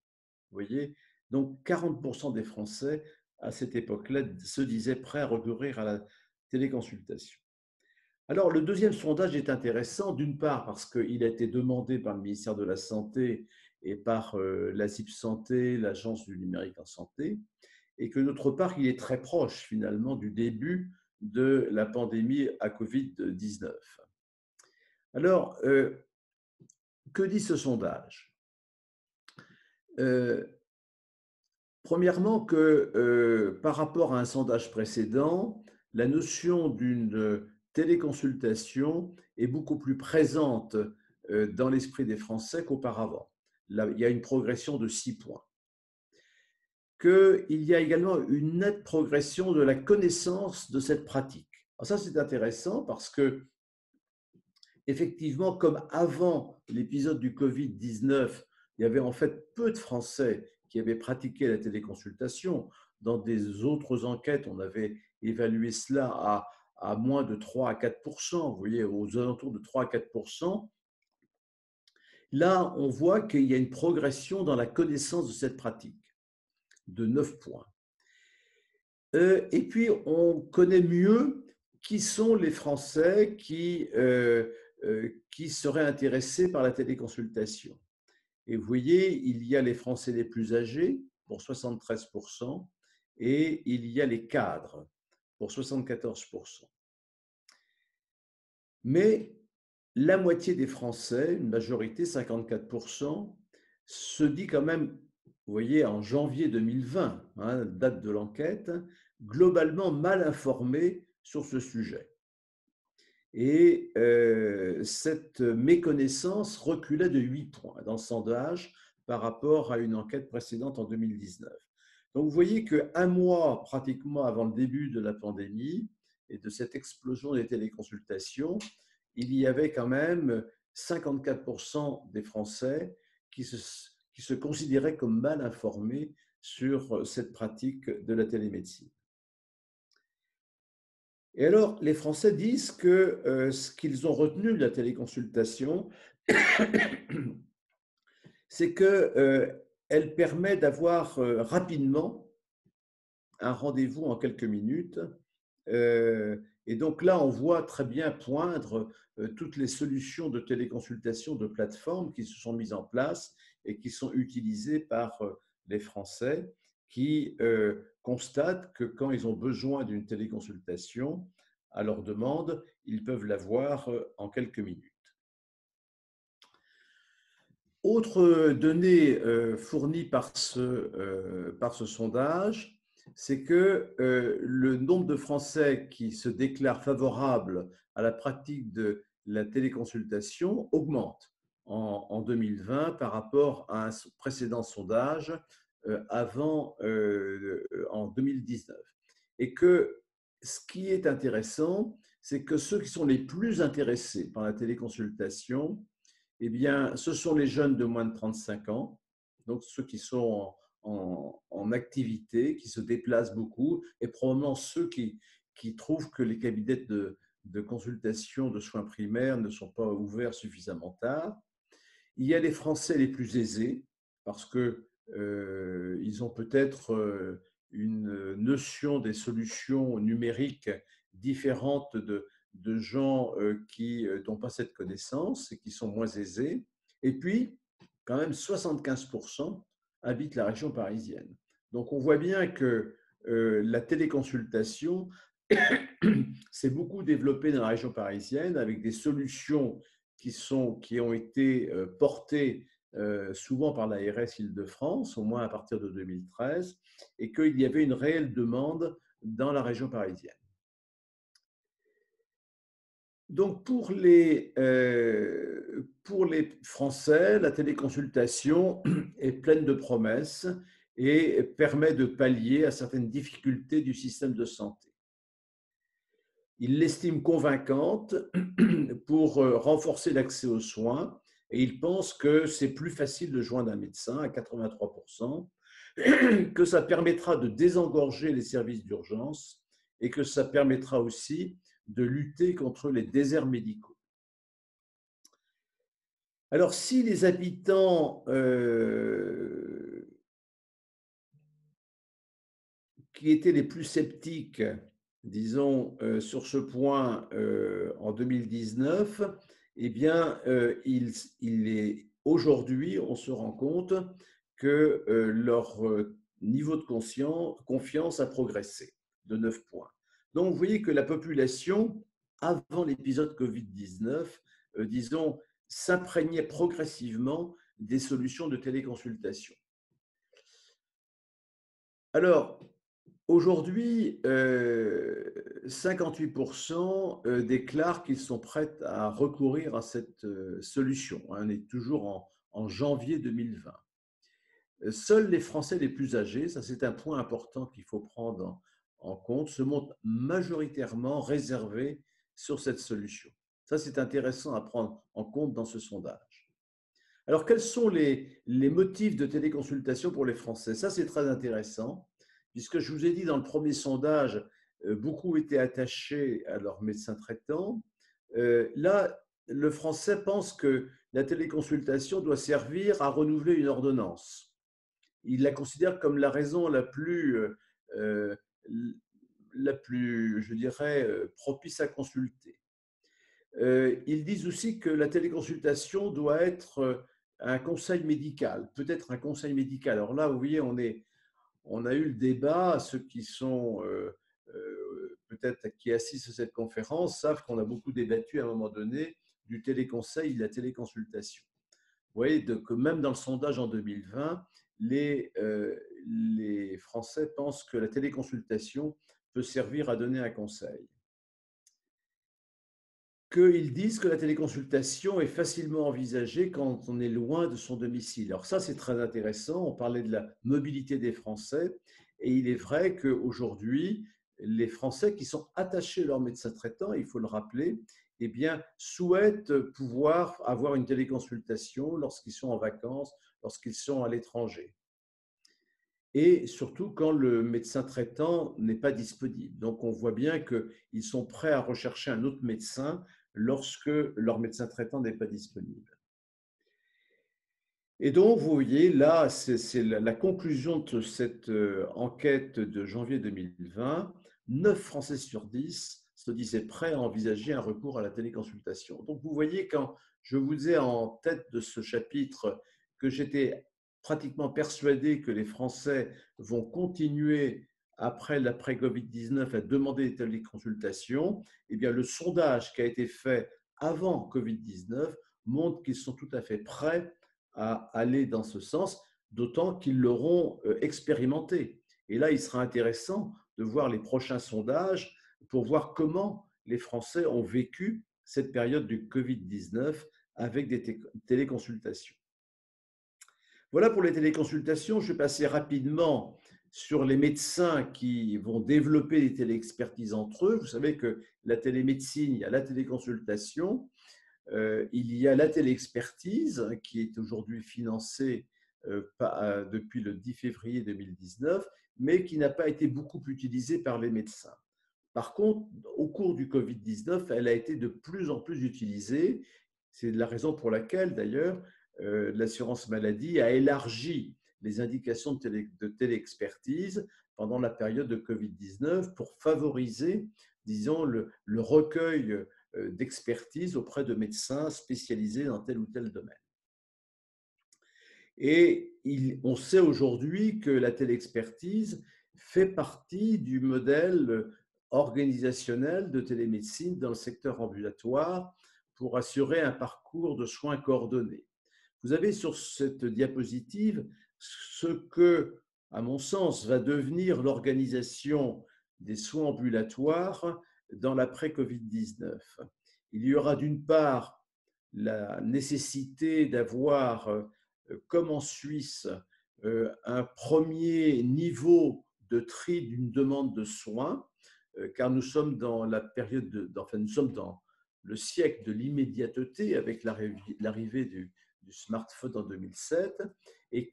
Vous voyez, donc 40% des Français à cette époque-là se disaient prêts à recourir à la téléconsultation. Alors, le deuxième sondage est intéressant, d'une part parce qu'il a été demandé par le ministère de la Santé et par l'ASIP Santé, l'Agence du numérique en santé, et que d'autre part, il est très proche finalement du début de la pandémie à Covid-19. Alors, que dit ce sondage? Premièrement, que par rapport à un sondage précédent, la notion d'une téléconsultation est beaucoup plus présente dans l'esprit des Français qu'auparavant. Là, il y a une progression de 6 points. Qu'il y a également une nette progression de la connaissance de cette pratique. Alors ça, c'est intéressant parce que, effectivement, comme avant l'épisode du Covid-19, il y avait en fait peu de Français qui avaient pratiqué la téléconsultation. Dans des autres enquêtes, on avait évalué cela à moins de 3 à 4%, vous voyez, aux alentours de 3 à 4%. Là, on voit qu'il y a une progression dans la connaissance de cette pratique de 9 points. Et puis, on connaît mieux qui sont les Français qui seraient intéressés par la téléconsultation. Et vous voyez, il y a les Français les plus âgés, pour 73%, et il y a les cadres, pour 74%. Mais la moitié des Français, une majorité, 54%, se dit quand même, vous voyez, en janvier 2020, date de l'enquête, globalement mal informés sur ce sujet. Et cette méconnaissance reculait de 8 points dans le sondage par rapport à une enquête précédente en 2019. Donc vous voyez qu'un mois pratiquement avant le début de la pandémie et de cette explosion des téléconsultations, il y avait quand même 54% des Français qui se considéraient comme mal informés sur cette pratique de la télémédecine. Et alors, les Français disent que ce qu'ils ont retenu de la téléconsultation, c'est qu'elle permet d'avoir rapidement un rendez-vous en quelques minutes. Et donc là, on voit très bien poindre toutes les solutions de téléconsultation de plateformes qui se sont mises en place et qui sont utilisées par les Français qui constatent que quand ils ont besoin d'une téléconsultation, à leur demande, ils peuvent l'avoir en quelques minutes. Autre donnée fournie par ce sondage, c'est que le nombre de Français qui se déclarent favorables à la pratique de la téléconsultation augmente en 2020 par rapport à un précédent sondage en 2019. Et que ce qui est intéressant, c'est que ceux qui sont les plus intéressés par la téléconsultation, eh bien, ce sont les jeunes de moins de 35 ans, donc ceux qui sont en activité, qui se déplacent beaucoup, et probablement ceux qui trouvent que les cabinets de consultation de soins primaires ne sont pas ouverts suffisamment tard. Il y a les Français les plus aisés, parce qu'ils ont peut-être une notion des solutions numériques différentes de gens qui n'ont pas cette connaissance et qui sont moins aisés. Et puis, quand même, 75% habitent la région parisienne. Donc, on voit bien que la téléconsultation s'est beaucoup développée dans la région parisienne avec des solutions qui ont été portées souvent par l'ARS Île-de-France, au moins à partir de 2013, et qu'il y avait une réelle demande dans la région parisienne. Donc, pour les Français, la téléconsultation est pleine de promesses et permet de pallier à certaines difficultés du système de santé. Ils l'estiment convaincante pour renforcer l'accès aux soins et ils pensent que c'est plus facile de joindre un médecin à 83%, que ça permettra de désengorger les services d'urgence et que ça permettra aussi de lutter contre les déserts médicaux. Alors, si les habitants qui étaient les plus sceptiques, disons, sur ce point en 2019, eh bien, aujourd'hui, on se rend compte que leur niveau de confiance a progressé de 9 points. Donc, vous voyez que la population, avant l'épisode Covid-19, disons, s'imprégnait progressivement des solutions de téléconsultation. Alors, aujourd'hui, 58% déclarent qu'ils sont prêts à recourir à cette solution. On est toujours en janvier 2020. Seuls les Français les plus âgés, ça c'est un point important qu'il faut prendre en compte, se montrent majoritairement réservés sur cette solution. Ça, c'est intéressant à prendre en compte dans ce sondage. Alors, quels sont les motifs de téléconsultation pour les Français? Ça, c'est très intéressant, puisque je vous ai dit dans le premier sondage, beaucoup étaient attachés à leur médecin traitant. Là, le Français pense que la téléconsultation doit servir à renouveler une ordonnance. Il la considère comme la raison la plus, je dirais, propice à consulter. Ils disent aussi que la téléconsultation doit être un conseil médical, peut-être un conseil médical. Alors là, vous voyez, on a eu le débat. Ceux qui sont peut-être qui assistent à cette conférence savent qu'on a beaucoup débattu à un moment donné du téléconseil et de la téléconsultation. Vous voyez que même dans le sondage en 2020, les Français pensent que la téléconsultation peut servir à donner un conseil. Qu'ils disent que la téléconsultation est facilement envisagée quand on est loin de son domicile. Alors ça, c'est très intéressant. On parlait de la mobilité des Français et il est vrai qu'aujourd'hui, les Français qui sont attachés à leur médecin traitant, il faut le rappeler, eh bien, souhaitent pouvoir avoir une téléconsultation lorsqu'ils sont en vacances, lorsqu'ils sont à l'étranger. Et surtout quand le médecin traitant n'est pas disponible. Donc, on voit bien qu'ils sont prêts à rechercher un autre médecin lorsque leur médecin traitant n'est pas disponible. Et donc, vous voyez, là, c'est la conclusion de cette enquête de janvier 2020. 9 Français sur 10 se disaient prêts à envisager un recours à la téléconsultation. Donc, vous voyez, quand je vous ai en tête de ce chapitre que j'étais pratiquement persuadé que les Français vont continuer après l'après-Covid-19 à demander des téléconsultations, eh bien, le sondage qui a été fait avant Covid-19 montre qu'ils sont tout à fait prêts à aller dans ce sens, d'autant qu'ils l'auront expérimenté. Et là, il sera intéressant de voir les prochains sondages pour voir comment les Français ont vécu cette période du Covid-19 avec des téléconsultations. Voilà pour les téléconsultations. Je vais passer rapidement sur les médecins qui vont développer des téléexpertises entre eux. Vous savez que la télémédecine, il y a la téléconsultation, il y a la téléexpertise qui est aujourd'hui financée depuis le 10 février 2019, mais qui n'a pas été beaucoup utilisée par les médecins. Par contre, au cours du Covid-19, elle a été de plus en plus utilisée. C'est la raison pour laquelle, d'ailleurs, l'assurance maladie a élargi les indications de téléexpertise pendant la période de Covid-19 pour favoriser, disons, le recueil d'expertise auprès de médecins spécialisés dans tel ou tel domaine. Et on sait aujourd'hui que la téléexpertise fait partie du modèle organisationnel de télémédecine dans le secteur ambulatoire pour assurer un parcours de soins coordonnés. Vous avez sur cette diapositive ce que, à mon sens, va devenir l'organisation des soins ambulatoires dans l'après-Covid-19. Il y aura d'une part la nécessité d'avoir, comme en Suisse, un premier niveau de tri d'une demande de soins, car nous sommes dans la période, enfin nous sommes dans le siècle de l'immédiateté avec l'arrivée du smartphone en 2007, et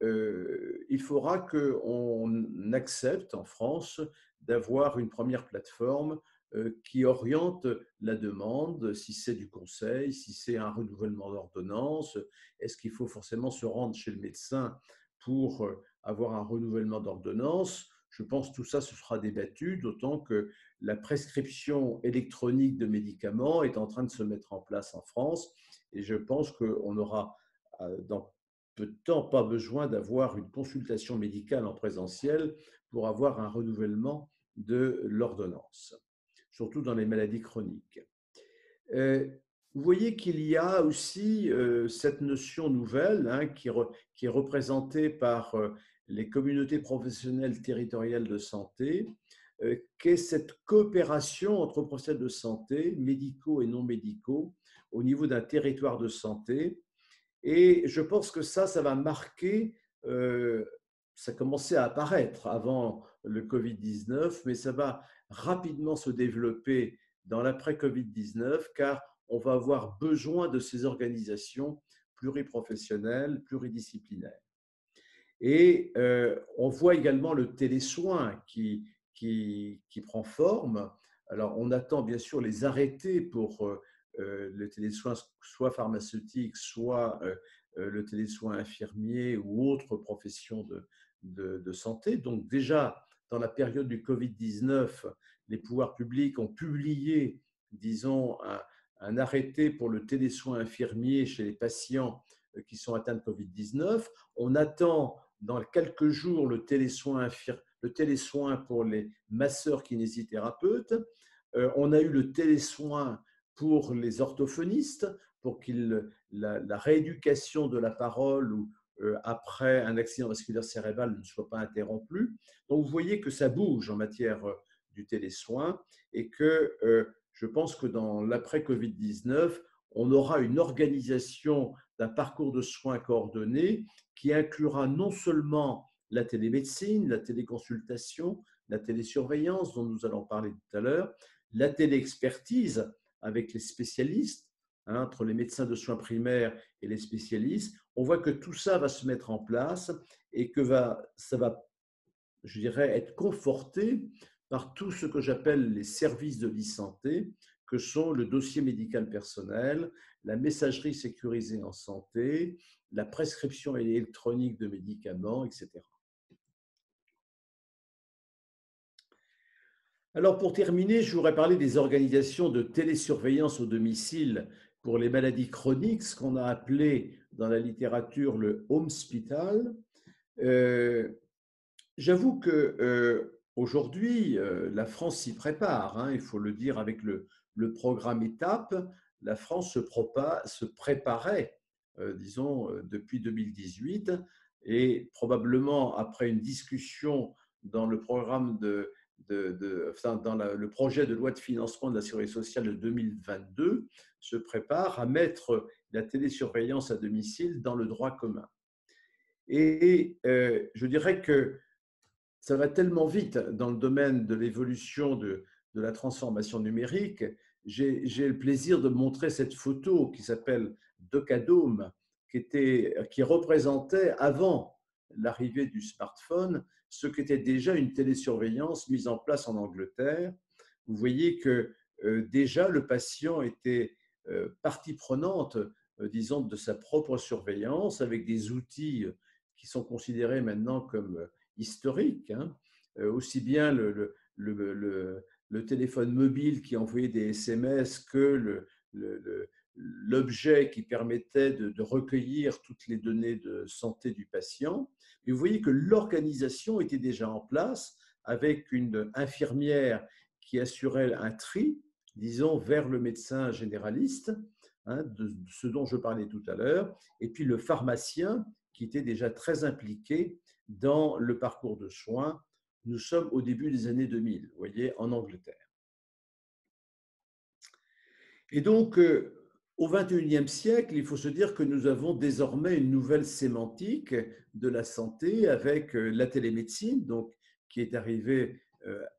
il faudra qu'on accepte en France d'avoir une première plateforme qui oriente la demande, si c'est du conseil, si c'est un renouvellement d'ordonnance, est-ce qu'il faut forcément se rendre chez le médecin pour avoir un renouvellement d'ordonnance? Je pense que tout ça se sera débattu, d'autant que la prescription électronique de médicaments est en train de se mettre en place en France, et je pense qu'on n'aura dans peu de temps pas besoin d'avoir une consultation médicale en présentiel pour avoir un renouvellement de l'ordonnance, surtout dans les maladies chroniques. Vous voyez qu'il y a aussi cette notion nouvelle qui est représentée par les communautés professionnelles territoriales de santé, qu'est cette coopération entre professionnels de santé, médicaux et non médicaux, au niveau d'un territoire de santé. Et je pense que ça va marquer, ça commençait à apparaître avant le Covid-19, mais ça va rapidement se développer dans l'après-Covid-19, car on va avoir besoin de ces organisations pluriprofessionnelles, pluridisciplinaires. Et on voit également le télésoin qui prend forme. Alors, on attend bien sûr les arrêtés pour le télésoin, soit pharmaceutique, soit le télésoin infirmier ou autres professions de santé. Donc déjà, dans la période du Covid-19, les pouvoirs publics ont publié, disons, un arrêté pour le télésoin infirmier chez les patients qui sont atteints de Covid-19. On attend dans quelques jours le télésoin pour les masseurs kinésithérapeutes. On a eu le télésoin pour les orthophonistes, pour la rééducation de la parole ou après un accident vasculaire cérébral ne soit pas interrompue. Donc vous voyez que ça bouge en matière du télésoin, et que je pense que dans l'après-Covid-19, on aura une organisation d'un parcours de soins coordonné qui inclura non seulement la télémédecine, la téléconsultation, la télésurveillance dont nous allons parler tout à l'heure, la téléexpertise avec les spécialistes, entre les médecins de soins primaires et les spécialistes. On voit que tout ça va se mettre en place et que ça va, je dirais, être conforté par tout ce que j'appelle les services de l'e-santé, que sont le dossier médical personnel, la messagerie sécurisée en santé, la prescription électronique de médicaments, etc. Alors, pour terminer, je voudrais parler des organisations de télésurveillance au domicile pour les maladies chroniques, ce qu'on a appelé dans la littérature le homespital. J'avoue que aujourd'hui, la France s'y prépare, il faut le dire avec le programme étape. La France se préparait, disons, depuis 2018, et probablement après une discussion dans le programme dans le projet de loi de financement de la sécurité sociale de 2022, se prépare à mettre la télésurveillance à domicile dans le droit commun. Et je dirais que ça va tellement vite dans le domaine de l'évolution de la transformation numérique. J'ai le plaisir de montrer cette photo qui s'appelle Docadome, qui représentait, avant l'arrivée du smartphone, ce qu'était déjà une télésurveillance mise en place en Angleterre. Vous voyez que déjà le patient était partie prenante, disons, de sa propre surveillance, avec des outils qui sont considérés maintenant comme historiques, hein. Aussi bien le téléphone mobile qui envoyait des SMS que l'objet qui permettait de recueillir toutes les données de santé du patient. Et vous voyez que l'organisation était déjà en place avec une infirmière qui assurait un tri, disons, vers le médecin généraliste, hein, de ce dont je parlais tout à l'heure, et puis le pharmacien qui était déjà très impliqué dans le parcours de soins. Nous sommes au début des années 2000, vous voyez, en Angleterre. Et donc, au XXIe siècle, il faut se dire que nous avons désormais une nouvelle sémantique de la santé avec la télémédecine, donc, qui est arrivée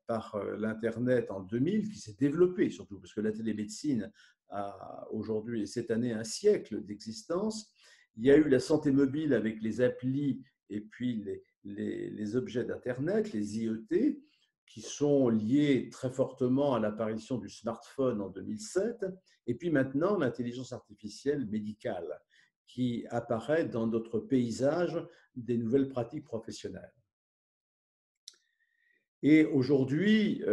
par l'Internet en 2000, qui s'est développée surtout, parce que la télémédecine a aujourd'hui, cette année, un siècle d'existence. Il y a eu la santé mobile avec les applis et puis les objets d'Internet, les IoT, qui sont liés très fortement à l'apparition du smartphone en 2007, et puis maintenant l'intelligence artificielle médicale qui apparaît dans notre paysage des nouvelles pratiques professionnelles. Et aujourd'hui,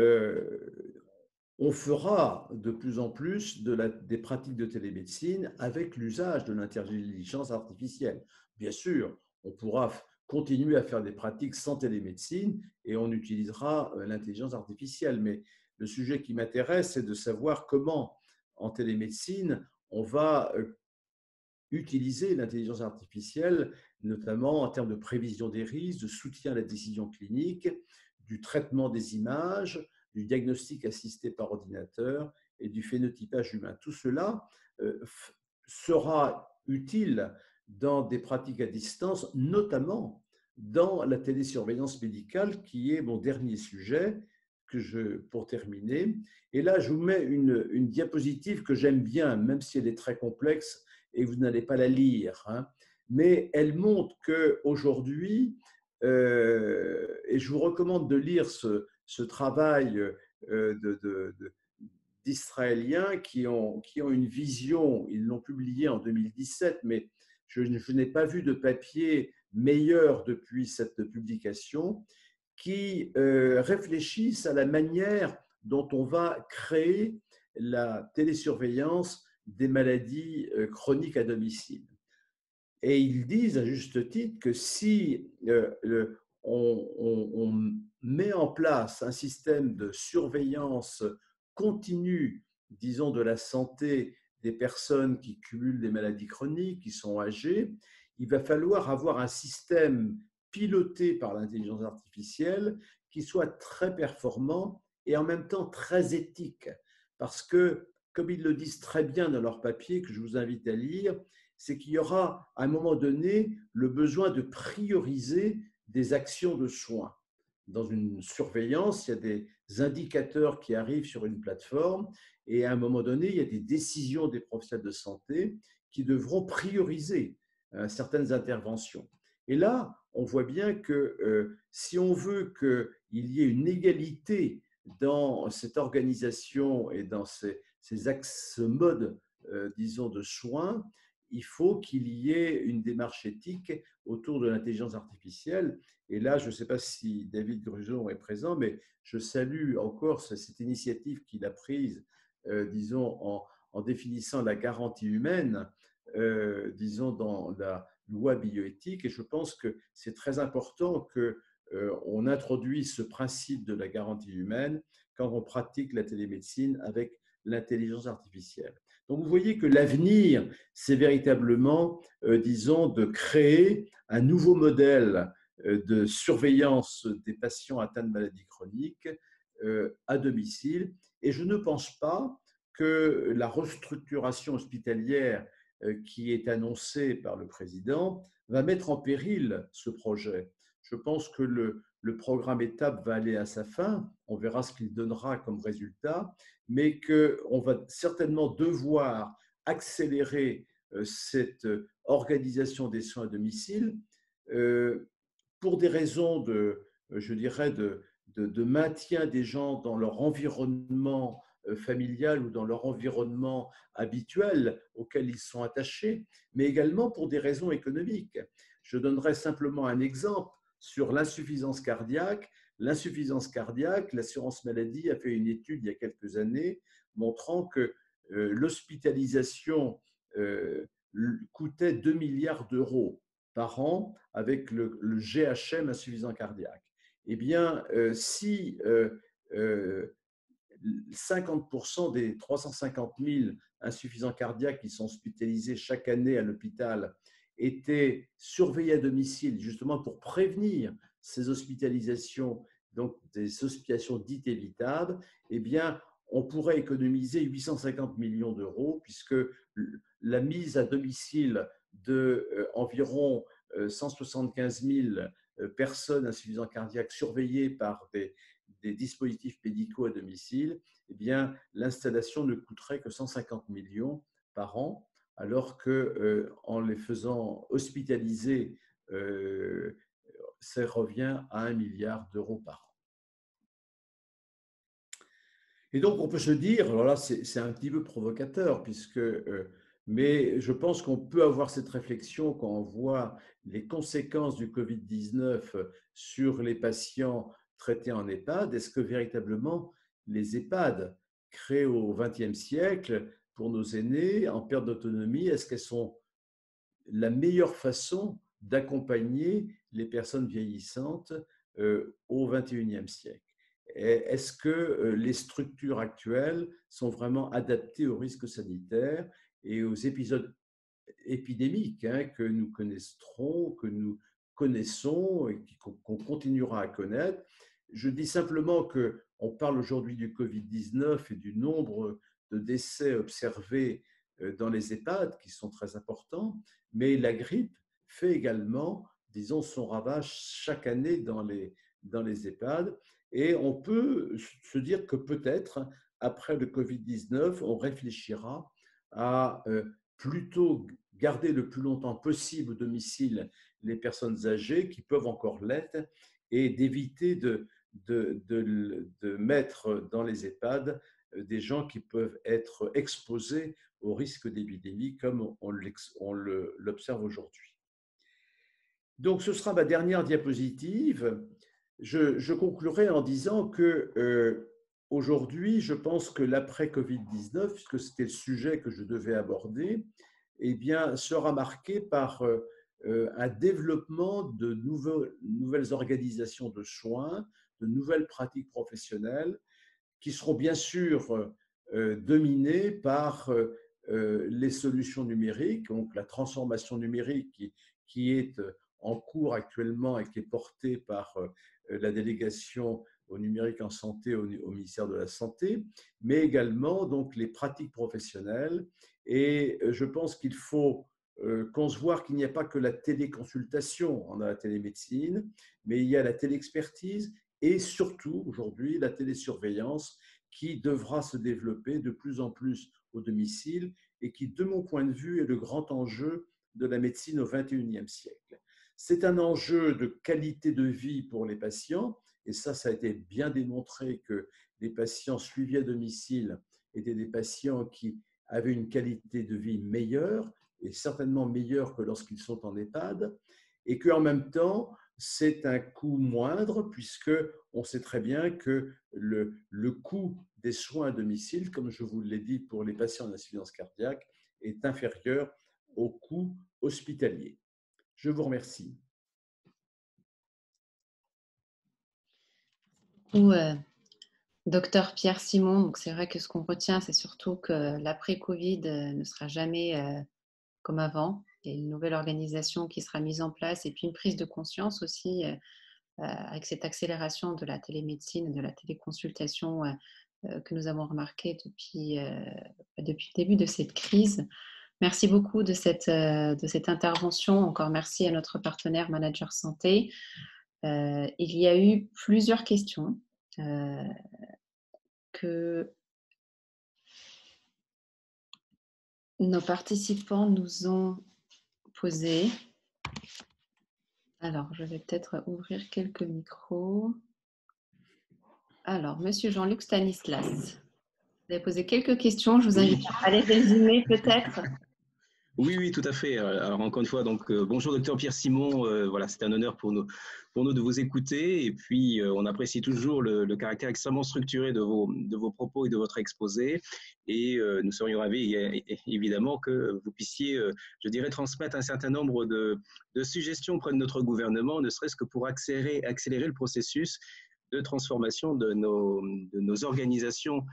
on fera de plus en plus des pratiques de télémédecine avec l'usage de l'intelligence artificielle. Bien sûr, on pourra continuer à faire des pratiques sans télémédecine et on utilisera l'intelligence artificielle. Mais le sujet qui m'intéresse, c'est de savoir comment, en télémédecine, on va utiliser l'intelligence artificielle, notamment en termes de prévision des risques, de soutien à la décision clinique, du traitement des images, du diagnostic assisté par ordinateur et du phénotypage humain. Tout cela sera utile dans des pratiques à distance, notamment dans la télésurveillance médicale, qui est mon dernier sujet pour terminer. Et là, je vous mets une diapositive que j'aime bien, même si elle est très complexe et vous n'allez pas la lire, hein, mais elle montre qu'aujourd'hui, et je vous recommande de lire ce travail d'Israéliens qui ont une vision, ils l'ont publié en 2017, mais je n'ai pas vu de papier meilleur depuis cette publication, qui réfléchissent à la manière dont on va créer la télésurveillance des maladies chroniques à domicile. Et ils disent à juste titre que si on met en place un système de surveillance continue, disons, de la santé des personnes qui cumulent des maladies chroniques, qui sont âgées, il va falloir avoir un système piloté par l'intelligence artificielle qui soit très performant et en même temps très éthique. Parce que, comme ils le disent très bien dans leur papier, que je vous invite à lire, c'est qu'il y aura à un moment donné le besoin de prioriser des actions de soins. Dans une surveillance, il y a des indicateurs qui arrivent sur une plateforme et à un moment donné, il y a des décisions des professionnels de santé qui devront prioriser certaines interventions. Et là, on voit bien que si on veut qu'il y ait une égalité dans cette organisation et dans ce mode, disons, de soins, il faut qu'il y ait une démarche éthique autour de l'intelligence artificielle. Et là, je ne sais pas si David Gruson est présent, mais je salue encore cette initiative qu'il a prise, disons, en définissant la garantie humaine, disons, dans la loi bioéthique. Et je pense que c'est très important qu'on introduise ce principe de la garantie humaine quand on pratique la télémédecine avec l'intelligence artificielle. Donc, vous voyez que l'avenir, c'est véritablement, disons, de créer un nouveau modèle de surveillance des patients atteints de maladies chroniques à domicile. Et je ne pense pas que la restructuration hospitalière qui est annoncée par le président va mettre en péril ce projet. Je pense que le programme étape va aller à sa fin, on verra ce qu'il donnera comme résultat, mais qu'on va certainement devoir accélérer cette organisation des soins à domicile pour des raisons je dirais, de maintien des gens dans leur environnement familial ou dans leur environnement habituel auquel ils sont attachés, mais également pour des raisons économiques. Je donnerai simplement un exemple. sur l'insuffisance cardiaque. L'insuffisance cardiaque, l'assurance maladie a fait une étude il y a quelques années montrant que l'hospitalisation coûtait 2 milliards d'euros par an avec le GHM insuffisant cardiaque. Eh bien, si 50% des 350 000 insuffisants cardiaques qui sont hospitalisés chaque année à l'hôpital étaient surveillés à domicile, justement pour prévenir ces hospitalisations, donc des hospitalisations dites évitables, eh bien, on pourrait économiser 850 millions d'euros, puisque la mise à domicile d'environ 175 000 personnes insuffisants cardiaques surveillées par des dispositifs médicaux à domicile, eh bien, l'installation ne coûterait que 150 millions par an, alors qu'en les faisant hospitaliser, ça revient à 1 milliard d'euros par an. Et donc, on peut se dire, alors là, c'est un petit peu provocateur, mais je pense qu'on peut avoir cette réflexion quand on voit les conséquences du Covid-19 sur les patients traités en EHPAD. Est-ce que véritablement les EHPAD créés au XXe siècle pour nos aînés en perte d'autonomie, est-ce qu'elles sont la meilleure façon d'accompagner les personnes vieillissantes au XXIe siècle? Est-ce que les structures actuelles sont vraiment adaptées aux risques sanitaires et aux épisodes épidémiques que nous connaîtrons, que nous connaissons et qu'on continuera à connaître? Je dis simplement qu'on parle aujourd'hui du Covid-19 et du nombre de décès observés dans les EHPAD qui sont très importants, mais la grippe fait également, disons, son ravage chaque année dans les EHPAD. Et on peut se dire que peut-être, après le Covid-19, on réfléchira à plutôt garder le plus longtemps possible au domicile les personnes âgées qui peuvent encore l'être et d'éviter de mettre dans les EHPAD des gens qui peuvent être exposés au risque d'épidémie comme on l'observe aujourd'hui. Donc, ce sera ma dernière diapositive. Je conclurai en disant que aujourd'hui, je pense que l'après-Covid-19, puisque c'était le sujet que je devais aborder, eh bien, sera marqué par un développement de nouvelles organisations de soins, de nouvelles pratiques professionnelles qui seront bien sûr dominées par les solutions numériques, donc la transformation numérique qui est en cours actuellement et qui est portée par la délégation au numérique en santé au ministère de la Santé, mais également donc les pratiques professionnelles. Et je pense qu'il faut concevoir qu'il n'y a pas que la téléconsultation dans la télémédecine, mais il y a la téléexpertise et surtout aujourd'hui la télésurveillance qui devra se développer de plus en plus au domicile et qui, de mon point de vue, est le grand enjeu de la médecine au XXIe siècle. C'est un enjeu de qualité de vie pour les patients, et ça a été bien démontré que les patients suivis à domicile étaient des patients qui avaient une qualité de vie meilleure, et certainement meilleure que lorsqu'ils sont en EHPAD, et qu'en même temps, c'est un coût moindre, puisqu'on sait très bien que le coût des soins à domicile, comme je vous l'ai dit pour les patients en insuffisance cardiaque, est inférieur au coût hospitalier. Je vous remercie. Docteur Pierre Simon, donc c'est vrai que ce qu'on retient, c'est surtout que l'après-Covid ne sera jamais comme avant. Il y a une nouvelle organisation qui sera mise en place et puis une prise de conscience aussi avec cette accélération de la télémédecine, de la téléconsultation que nous avons remarqué depuis le début de cette crise. Merci beaucoup de cette intervention. Encore merci à notre partenaire Manager Santé. Il y a eu plusieurs questions que nos participants nous ont posées. Alors, je vais peut-être ouvrir quelques micros. Alors, Monsieur Jean-Luc Stanislas, vous avez posé quelques questions. Je vous invite à les résumer peut-être. Oui, oui, tout à fait. Alors encore une fois, donc bonjour docteur Pierre Simon. Voilà, c'est un honneur pour nous de vous écouter. Et puis, on apprécie toujours le caractère extrêmement structuré de vos propos et de votre exposé. Et nous serions ravis, évidemment, que vous puissiez, je dirais, transmettre un certain nombre de suggestions auprès de notre gouvernement, ne serait-ce que pour accélérer le processus de transformation de nos organisations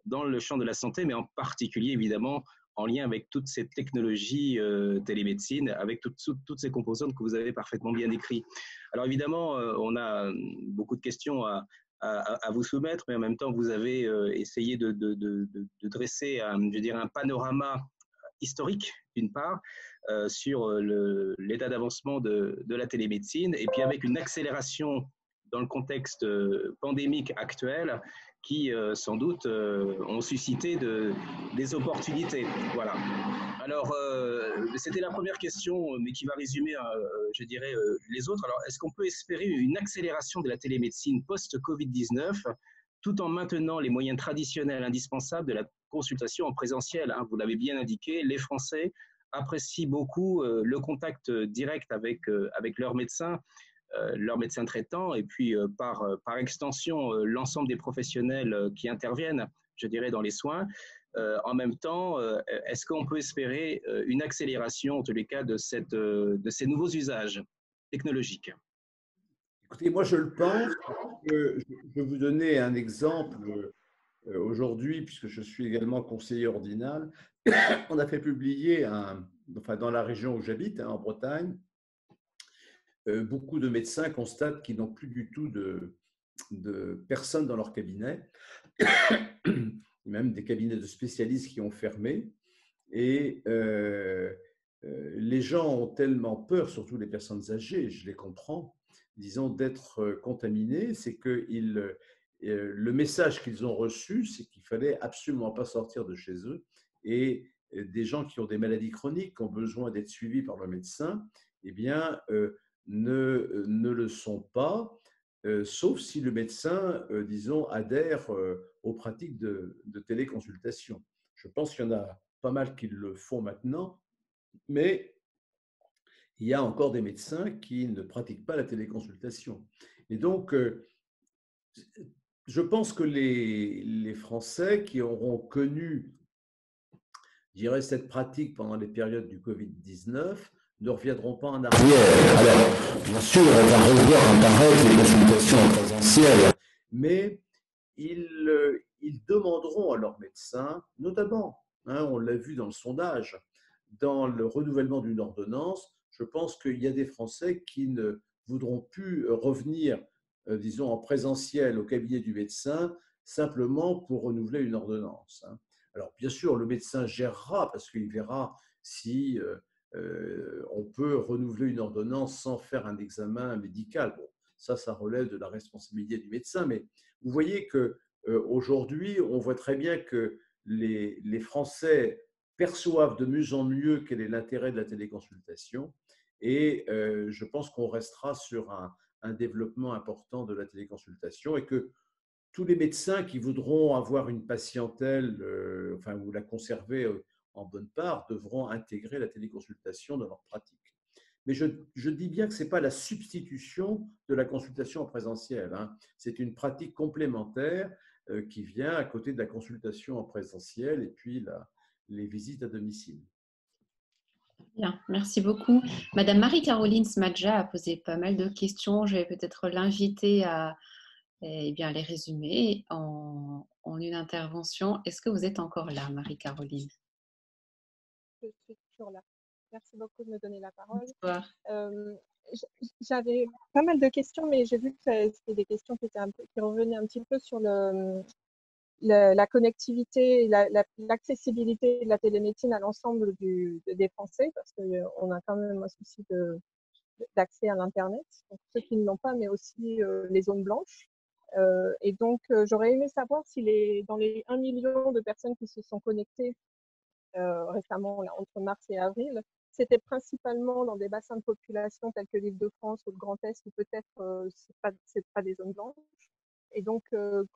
dans le champ de la santé, mais en particulier, évidemment, en lien avec toutes ces technologies télémédecine, avec toutes ces composantes que vous avez parfaitement bien décrites. Alors évidemment, on a beaucoup de questions à vous soumettre, mais en même temps, vous avez essayé de dresser je dirais un panorama historique, d'une part, sur l'état d'avancement de la télémédecine, et puis avec une accélération dans le contexte pandémique actuel, qui sans doute ont suscité des opportunités. Voilà. Alors, c'était la première question, mais qui va résumer, je dirais, les autres. Alors, est-ce qu'on peut espérer une accélération de la télémédecine post-Covid-19 tout en maintenant les moyens traditionnels indispensables de la consultation en présentiel, hein? Vous l'avez bien indiqué, les Français apprécient beaucoup le contact direct avec leur médecin traitant, et puis par extension, l'ensemble des professionnels qui interviennent, je dirais, dans les soins. En même temps, est-ce qu'on peut espérer une accélération, en tous les cas, de ces nouveaux usages technologiques? Écoutez, moi je le pense. Je vais vous donner un exemple aujourd'hui, puisque je suis également conseiller ordinal. On a fait publier, enfin dans la région où j'habite, hein, en Bretagne, beaucoup de médecins constatent qu'ils n'ont plus du tout de personnes dans leur cabinet, même des cabinets de spécialistes qui ont fermé. Et les gens ont tellement peur, surtout les personnes âgées, je les comprends, disons, d'être contaminés, c'est que le message qu'ils ont reçu, c'est qu'il fallait absolument pas sortir de chez eux. Et des gens qui ont des maladies chroniques, qui ont besoin d'être suivis par le médecin, eh bien, ne le sont pas, sauf si le médecin, disons, adhère aux pratiques de téléconsultation. Je pense qu'il y en a pas mal qui le font maintenant, mais il y a encore des médecins qui ne pratiquent pas la téléconsultation. Et donc, je pense que les Français qui auront connu, je dirais, cette pratique pendant les périodes du Covid-19 ne reviendront pas en arrière. Alors, bien sûr, on va revoir apparaître les consultations en présentiel, mais ils demanderont à leur médecin, notamment, hein, on l'a vu dans le sondage, dans le renouvellement d'une ordonnance, je pense qu'il y a des Français qui ne voudront plus revenir, disons, en présentiel au cabinet du médecin, simplement pour renouveler une ordonnance, hein. Alors, bien sûr, le médecin gérera, parce qu'il verra si on peut renouveler une ordonnance sans faire un examen médical. Bon, ça relève de la responsabilité du médecin, mais vous voyez que aujourd'hui, on voit très bien que les Français perçoivent de mieux en mieux quel est l'intérêt de la téléconsultation, et je pense qu'on restera sur un développement important de la téléconsultation, et que tous les médecins qui voudront avoir une patientèle, enfin, ou la conserver en bonne part, devront intégrer la téléconsultation dans leur pratique. Mais je dis bien que ce n'est pas la substitution de la consultation en présentiel, hein. C'est une pratique complémentaire qui vient à côté de la consultation en présentiel et puis les visites à domicile. Bien, merci beaucoup. Madame Marie-Caroline Smadja a posé pas mal de questions. Je vais peut-être l'inviter à bien, les résumer en une intervention. Est-ce que vous êtes encore là, Marie-Caroline? Je suis toujours là. Merci beaucoup de me donner la parole. Bonsoir. J'avais pas mal de questions, mais j'ai vu que c'était des questions qui revenaient un petit peu sur la connectivité et l'accessibilité de la télémédecine à l'ensemble des Français, parce qu'on a quand même un souci d'accès à l'Internet, donc ceux qui ne l'ont pas, mais aussi les zones blanches. Et donc, j'aurais aimé savoir si dans les 1 million de personnes qui se sont connectées récemment, là, entre mars et avril, c'était principalement dans des bassins de population tels que l'Île-de-France ou le Grand Est, ou peut-être c'est pas des zones blanches. Et donc,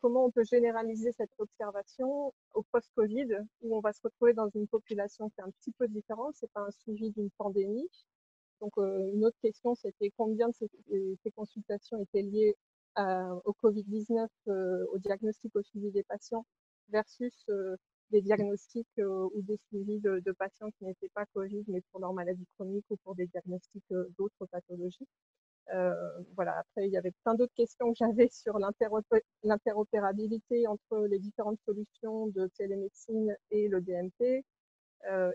comment on peut généraliser cette observation au post-Covid, où on va se retrouver dans une population qui est un petit peu différente, ce n'est pas un suivi d'une pandémie. Donc, une autre question, c'était combien de ces consultations étaient liées au Covid-19, au diagnostic, au suivi des patients, versus des diagnostics ou des suivis de patients qui n'étaient pas Covid, mais pour leur maladie chronique ou pour des diagnostics d'autres pathologies. Voilà. Après, il y avait plein d'autres questions que j'avais sur l'interopérabilité entre les différentes solutions de télémédecine et le DMP.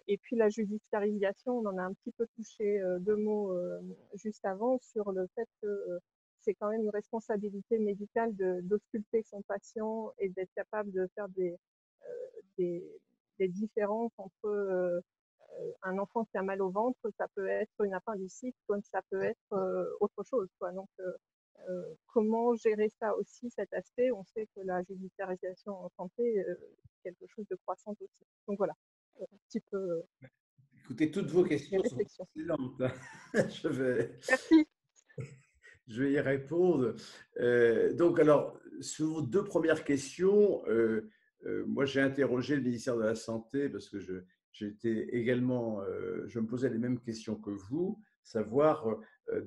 Et puis la judiciarisation, on en a un petit peu touché deux mots juste avant sur le fait que c'est quand même une responsabilité médicale d'ausculter son patient et d'être capable de faire des, des différences entre un enfant qui a mal au ventre, ça peut être une appendicite, comme ça peut être autre chose, quoi. Donc, comment gérer ça aussi, cet aspect? On sait que la judiciarisation en santé est quelque chose de croissant aussi. Donc voilà, un petit peu Écoutez, toutes vos les questions sont réflexions. excellentes. Je vais, Merci. je vais y répondre. Donc, alors, sur vos deux premières questions, moi, j'ai interrogé le ministère de la Santé parce que j'étais également, je me posais les mêmes questions que vous, savoir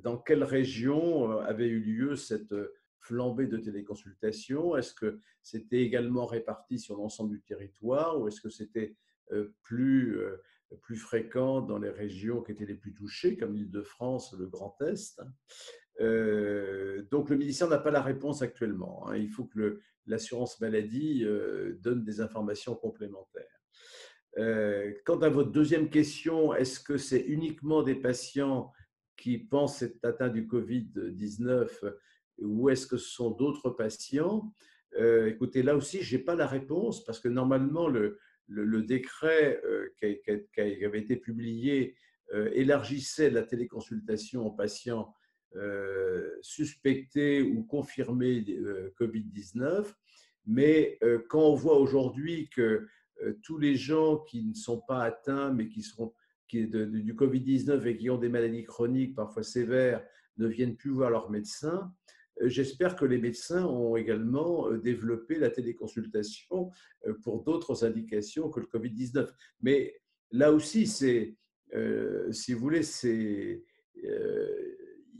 dans quelle région avait eu lieu cette flambée de téléconsultation. Est-ce que c'était également réparti sur l'ensemble du territoire ou est-ce que c'était plus fréquent dans les régions qui étaient les plus touchées, comme l'Île-de-France, le Grand Est? Donc, le ministère n'a pas la réponse actuellement. Il faut que l'assurance maladie donne des informations complémentaires. Quant à votre deuxième question, est-ce que c'est uniquement des patients qui pensent être atteints du Covid-19 ou est-ce que ce sont d'autres patients? Écoutez, là aussi, je n'ai pas la réponse parce que normalement, le décret qui avait été publié élargissait la téléconsultation aux patients suspectés ou confirmés Covid-19. Mais quand on voit aujourd'hui que tous les gens qui ne sont pas atteints, mais qui sont du Covid-19 et qui ont des maladies chroniques, parfois sévères, ne viennent plus voir leur médecin, j'espère que les médecins ont également développé la téléconsultation pour d'autres indications que le Covid-19. Mais là aussi, si vous voulez,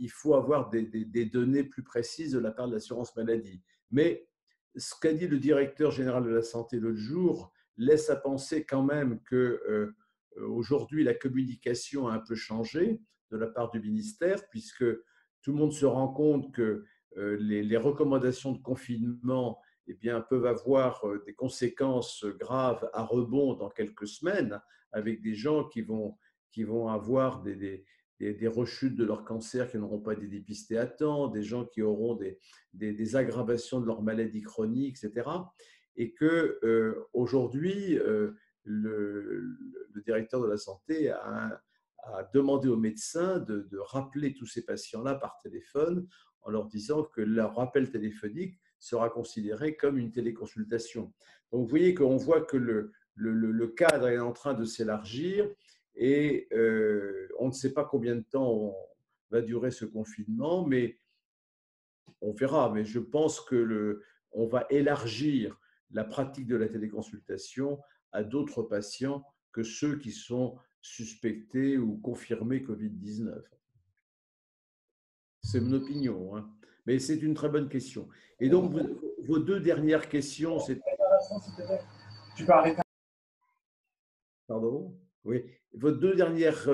il faut avoir des données plus précises de la part de l'assurance maladie. Mais ce qu'a dit le directeur général de la santé l'autre jour laisse à penser quand même que aujourd'hui la communication a un peu changé de la part du ministère, puisque tout le monde se rend compte que les recommandations de confinement eh bien, peuvent avoir des conséquences graves à rebond dans quelques semaines, avec des gens qui vont avoir des rechutes de leur cancer qui n'auront pas été dépistés à temps, des gens qui auront des aggravations de leur maladie chronique, etc. Et que aujourd'hui, le directeur de la santé a demandé aux médecins de rappeler tous ces patients-là par téléphone en leur disant que leur rappel téléphonique sera considéré comme une téléconsultation. Donc, vous voyez qu'on voit que le cadre est en train de s'élargir et on ne sait pas combien de temps va durer ce confinement, mais on verra. Mais je pense que on va élargir la pratique de la téléconsultation à d'autres patients que ceux qui sont suspectés ou confirmés Covid-19. C'est mon opinion, hein. Mais c'est une très bonne question. Et donc, vos deux dernières questions, c'est… Tu peux arrêter. Pardon? Oui. Vos deux dernières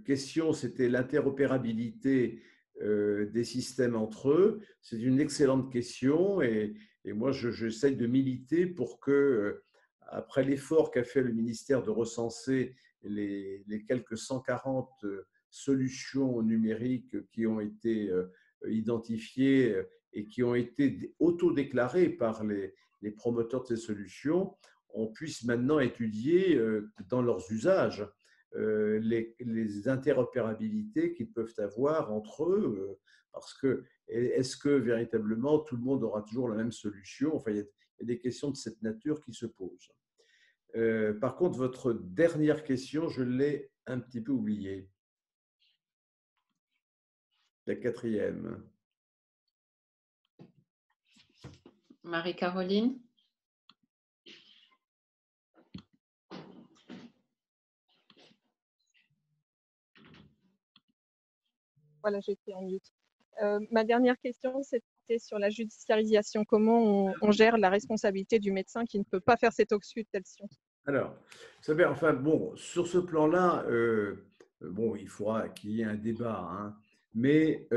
questions, c'était l'interopérabilité des systèmes entre eux. C'est une excellente question et moi, j'essaye de militer pour que, après l'effort qu'a fait le ministère de recenser les quelques 140 solutions numériques qui ont été identifiées et qui ont été autodéclarées par les promoteurs de ces solutions, on puisse maintenant étudier dans leurs usages les interopérabilités qu'ils peuvent avoir entre eux, parce que est-ce que véritablement tout le monde aura toujours la même solution? Enfin, il y a des questions de cette nature qui se posent. Par contre, votre dernière question, je l'ai un petit peu oubliée. La quatrième. Marie-Caroline? Voilà, j'étais en mute. Ma dernière question, c'était sur la judiciarisation. Comment on gère la responsabilité du médecin qui ne peut pas faire cette auscultation? Alors, vous savez, enfin, bon, sur ce plan-là, bon, il faudra qu'il y ait un débat, hein, mais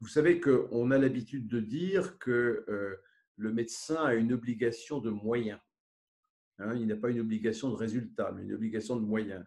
vous savez qu'on a l'habitude de dire que le médecin a une obligation de moyens. Hein, il n'a pas une obligation de résultat, mais une obligation de moyens.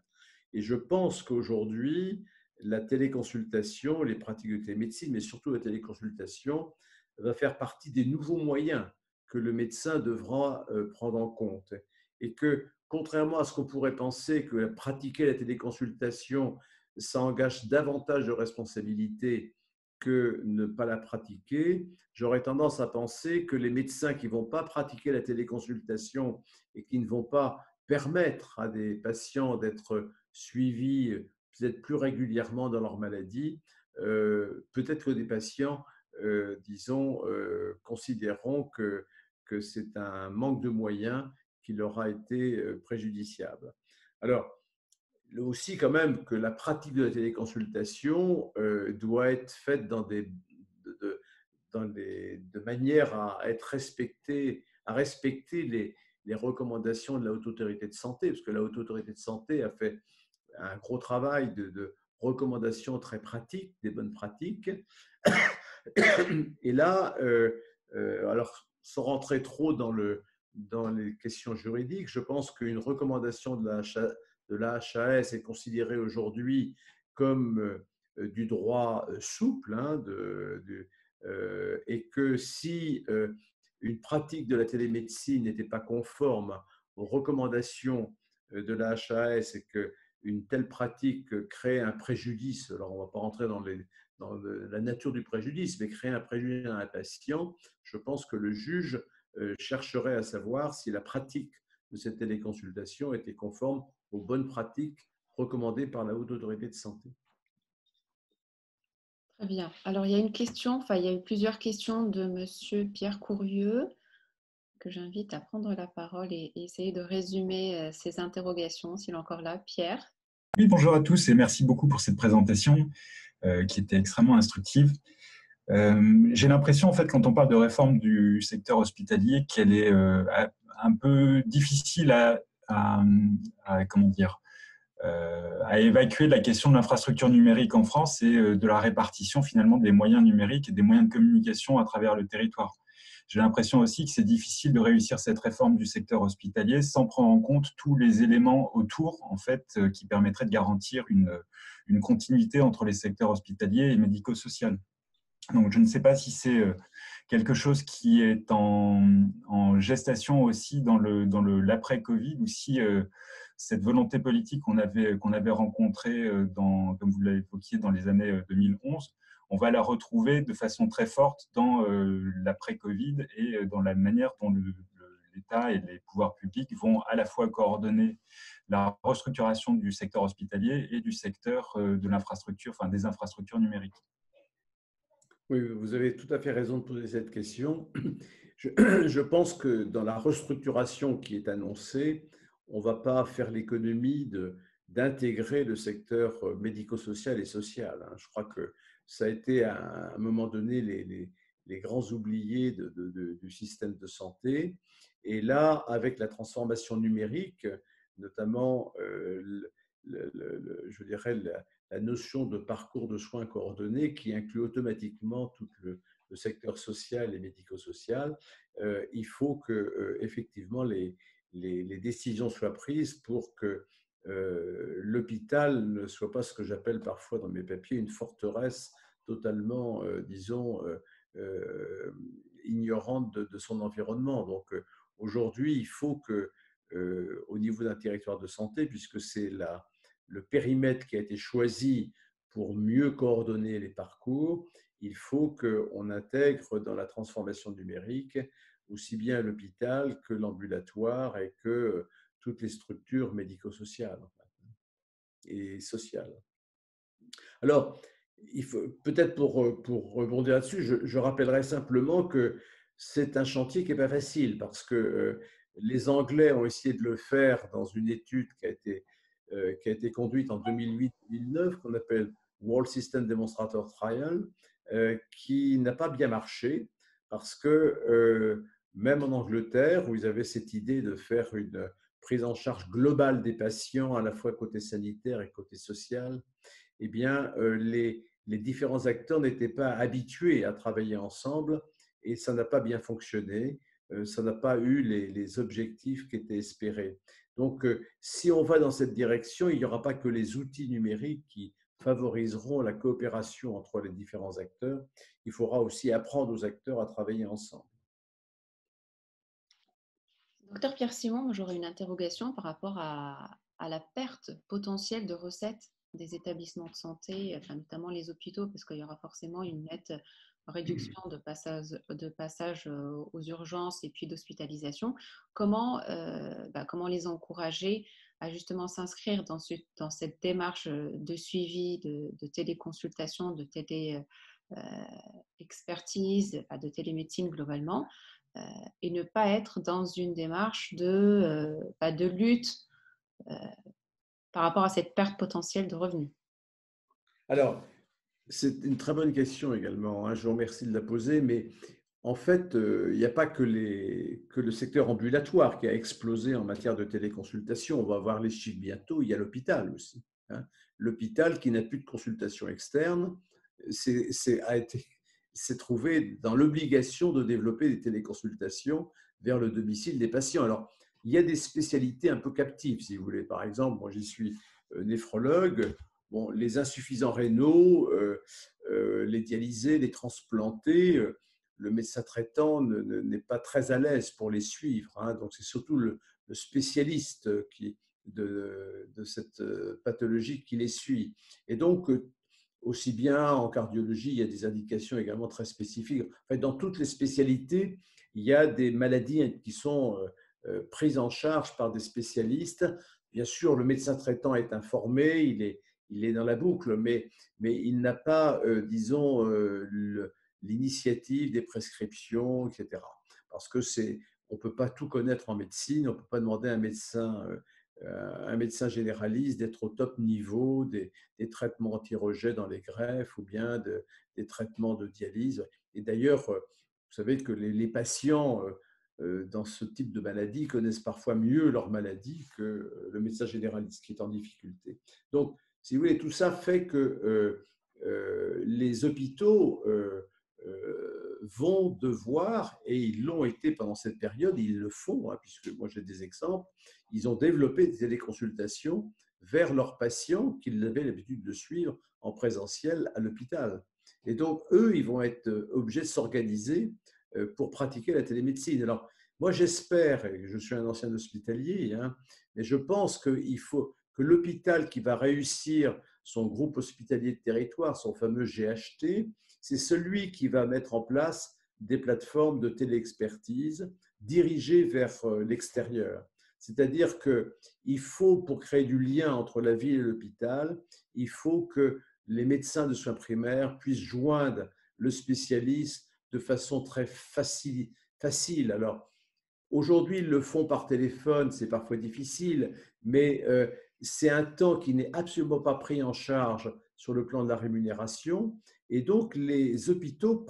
Et je pense qu'aujourd'hui, la téléconsultation, les pratiques de télémédecine, mais surtout la téléconsultation, va faire partie des nouveaux moyens que le médecin devra prendre en compte. Et que, contrairement à ce qu'on pourrait penser, que pratiquer la téléconsultation, ça engage davantage de responsabilités que ne pas la pratiquer, j'aurais tendance à penser que les médecins qui ne vont pas pratiquer la téléconsultation et qui ne vont pas permettre à des patients d'être suivis peut-être plus régulièrement dans leur maladie, peut-être que des patients, disons, considéreront que c'est un manque de moyens qui leur a été préjudiciable. Alors, aussi quand même que la pratique de la téléconsultation doit être faite de manière à être respectée, à respecter les recommandations de la Haute Autorité de Santé, parce que la Haute Autorité de Santé a fait un gros travail de recommandations très pratiques, des bonnes pratiques. Et là, alors sans rentrer trop dans les questions juridiques, je pense qu'une recommandation de la HAS est considérée aujourd'hui comme du droit souple, hein, et que si une pratique de la télémédecine n'était pas conforme aux recommandations de la HAS et qu'une telle pratique crée un préjudice, alors on ne va pas rentrer dans la nature du préjudice, mais créer un préjudice à un patient, je pense que le juge chercherait à savoir si la pratique de cette téléconsultation était conforme aux bonnes pratiques recommandées par la Haute Autorité de Santé. Très bien. Alors, il y a une question, enfin, il y a eu plusieurs questions de Monsieur Pierre Courrieux que j'invite à prendre la parole et essayer de résumer ces interrogations, s'il est encore là. Pierre? Oui, bonjour à tous et merci beaucoup pour cette présentation qui était extrêmement instructive. J'ai l'impression, en fait, quand on parle de réforme du secteur hospitalier, qu'elle est un peu difficile comment dire, à évacuer la question de l'infrastructure numérique en France et de la répartition finalement des moyens numériques et des moyens de communication à travers le territoire. J'ai l'impression aussi que c'est difficile de réussir cette réforme du secteur hospitalier sans prendre en compte tous les éléments autour, en fait, qui permettraient de garantir une continuité entre les secteurs hospitaliers et médico-social. Donc, je ne sais pas si c'est quelque chose qui est en gestation aussi dans l'après-Covid ou si cette volonté politique qu'on avait rencontrée, comme vous l'avez évoqué, dans les années 2011, on va la retrouver de façon très forte dans l'après-Covid et dans la manière dont l'État et les pouvoirs publics vont à la fois coordonner la restructuration du secteur hospitalier et du secteur de l'infrastructure, enfin des infrastructures numériques. Oui, vous avez tout à fait raison de poser cette question. Je pense que dans la restructuration qui est annoncée, on ne va pas faire l'économie d'intégrer le secteur médico-social et social. Je crois que ça a été à un moment donné les grands oubliés du système de santé. Et là, avec la transformation numérique, notamment, je dirais, la notion de parcours de soins coordonnés qui inclut automatiquement tout le secteur social et médico-social, il faut que effectivement les décisions soient prises pour que l'hôpital ne soit pas ce que j'appelle parfois dans mes papiers une forteresse totalement, disons, ignorante de son environnement. Donc aujourd'hui, il faut que au niveau d'un territoire de santé, puisque c'est le périmètre qui a été choisi pour mieux coordonner les parcours, il faut qu'on intègre dans la transformation numérique aussi bien l'hôpital que l'ambulatoire et que toutes les structures médico-sociales et sociales. Alors, peut-être pour rebondir là-dessus, je rappellerai simplement que c'est un chantier qui n'est pas facile parce que les Anglais ont essayé de le faire dans une étude qui a été conduite en 2008-2009, qu'on appelle World System Demonstrator Trial, qui n'a pas bien marché parce que même en Angleterre, où ils avaient cette idée de faire une prise en charge globale des patients, à la fois côté sanitaire et côté social, eh bien, les différents acteurs n'étaient pas habitués à travailler ensemble et ça n'a pas bien fonctionné. Ça n'a pas eu les objectifs qui étaient espérés. Donc, si on va dans cette direction, il n'y aura pas que les outils numériques qui favoriseront la coopération entre les différents acteurs. Il faudra aussi apprendre aux acteurs à travailler ensemble. Docteur Pierre Simon, moi, j'aurais une interrogation par rapport à la perte potentielle de recettes des établissements de santé, enfin, notamment les hôpitaux, parce qu'il y aura forcément une nette réduction de passage aux urgences et puis d'hospitalisation. Comment les encourager à justement s'inscrire dans cette démarche de suivi, de téléconsultation, de télé-expertise, de télémédecine globalement, et ne pas être dans une démarche de lutte euh, par rapport à cette perte potentielle de revenus? Alors, c'est une très bonne question également, hein. Je vous remercie de la poser, mais en fait, il n'y a pas que le secteur ambulatoire qui a explosé en matière de téléconsultation. On va voir les chiffres bientôt. Il y a l'hôpital aussi, hein. L'hôpital qui n'a plus de consultation externe s'est trouvé dans l'obligation de développer des téléconsultations vers le domicile des patients. Alors, il y a des spécialités un peu captives, si vous voulez. Par exemple, moi, j'y suis néphrologue. Bon, les insuffisants rénaux, les dialysés, les transplantés, le médecin traitant n'est pas très à l'aise pour les suivre, hein. Donc, c'est surtout le spécialiste de cette pathologie qui les suit. Et donc, aussi bien en cardiologie, il y a des indications également très spécifiques. En fait, dans toutes les spécialités, il y a des maladies qui sont prises en charge par des spécialistes. Bien sûr, le médecin traitant est informé, il est dans la boucle, mais il n'a pas, disons, l'initiative des prescriptions, etc. Parce que on ne peut pas tout connaître en médecine, on ne peut pas demander à un médecin généraliste d'être au top niveau des traitements anti-rejet dans les greffes ou bien des traitements de dialyse. Et d'ailleurs, vous savez que les patients dans ce type de maladie connaissent parfois mieux leur maladie que le médecin généraliste qui est en difficulté. Donc, si vous voulez, tout ça fait que les hôpitaux vont devoir, et ils l'ont été pendant cette période, ils le font, hein, puisque moi j'ai des exemples, ils ont développé des téléconsultations vers leurs patients qu'ils avaient l'habitude de suivre en présentiel à l'hôpital. Et donc, eux, ils vont être obligés de s'organiser pour pratiquer la télémédecine. Alors, moi, j'espère, et je suis un ancien hospitalier, hein, mais je pense qu'il faut que l'hôpital qui va réussir son groupe hospitalier de territoire, son fameux GHT, c'est celui qui va mettre en place des plateformes de téléexpertise dirigées vers l'extérieur. C'est-à-dire qu'il faut, pour créer du lien entre la ville et l'hôpital, il faut que les médecins de soins primaires puissent joindre le spécialiste de façon très facile. Alors, aujourd'hui, ils le font par téléphone, c'est parfois difficile, mais c'est un temps qui n'est absolument pas pris en charge sur le plan de la rémunération. Et donc, les hôpitaux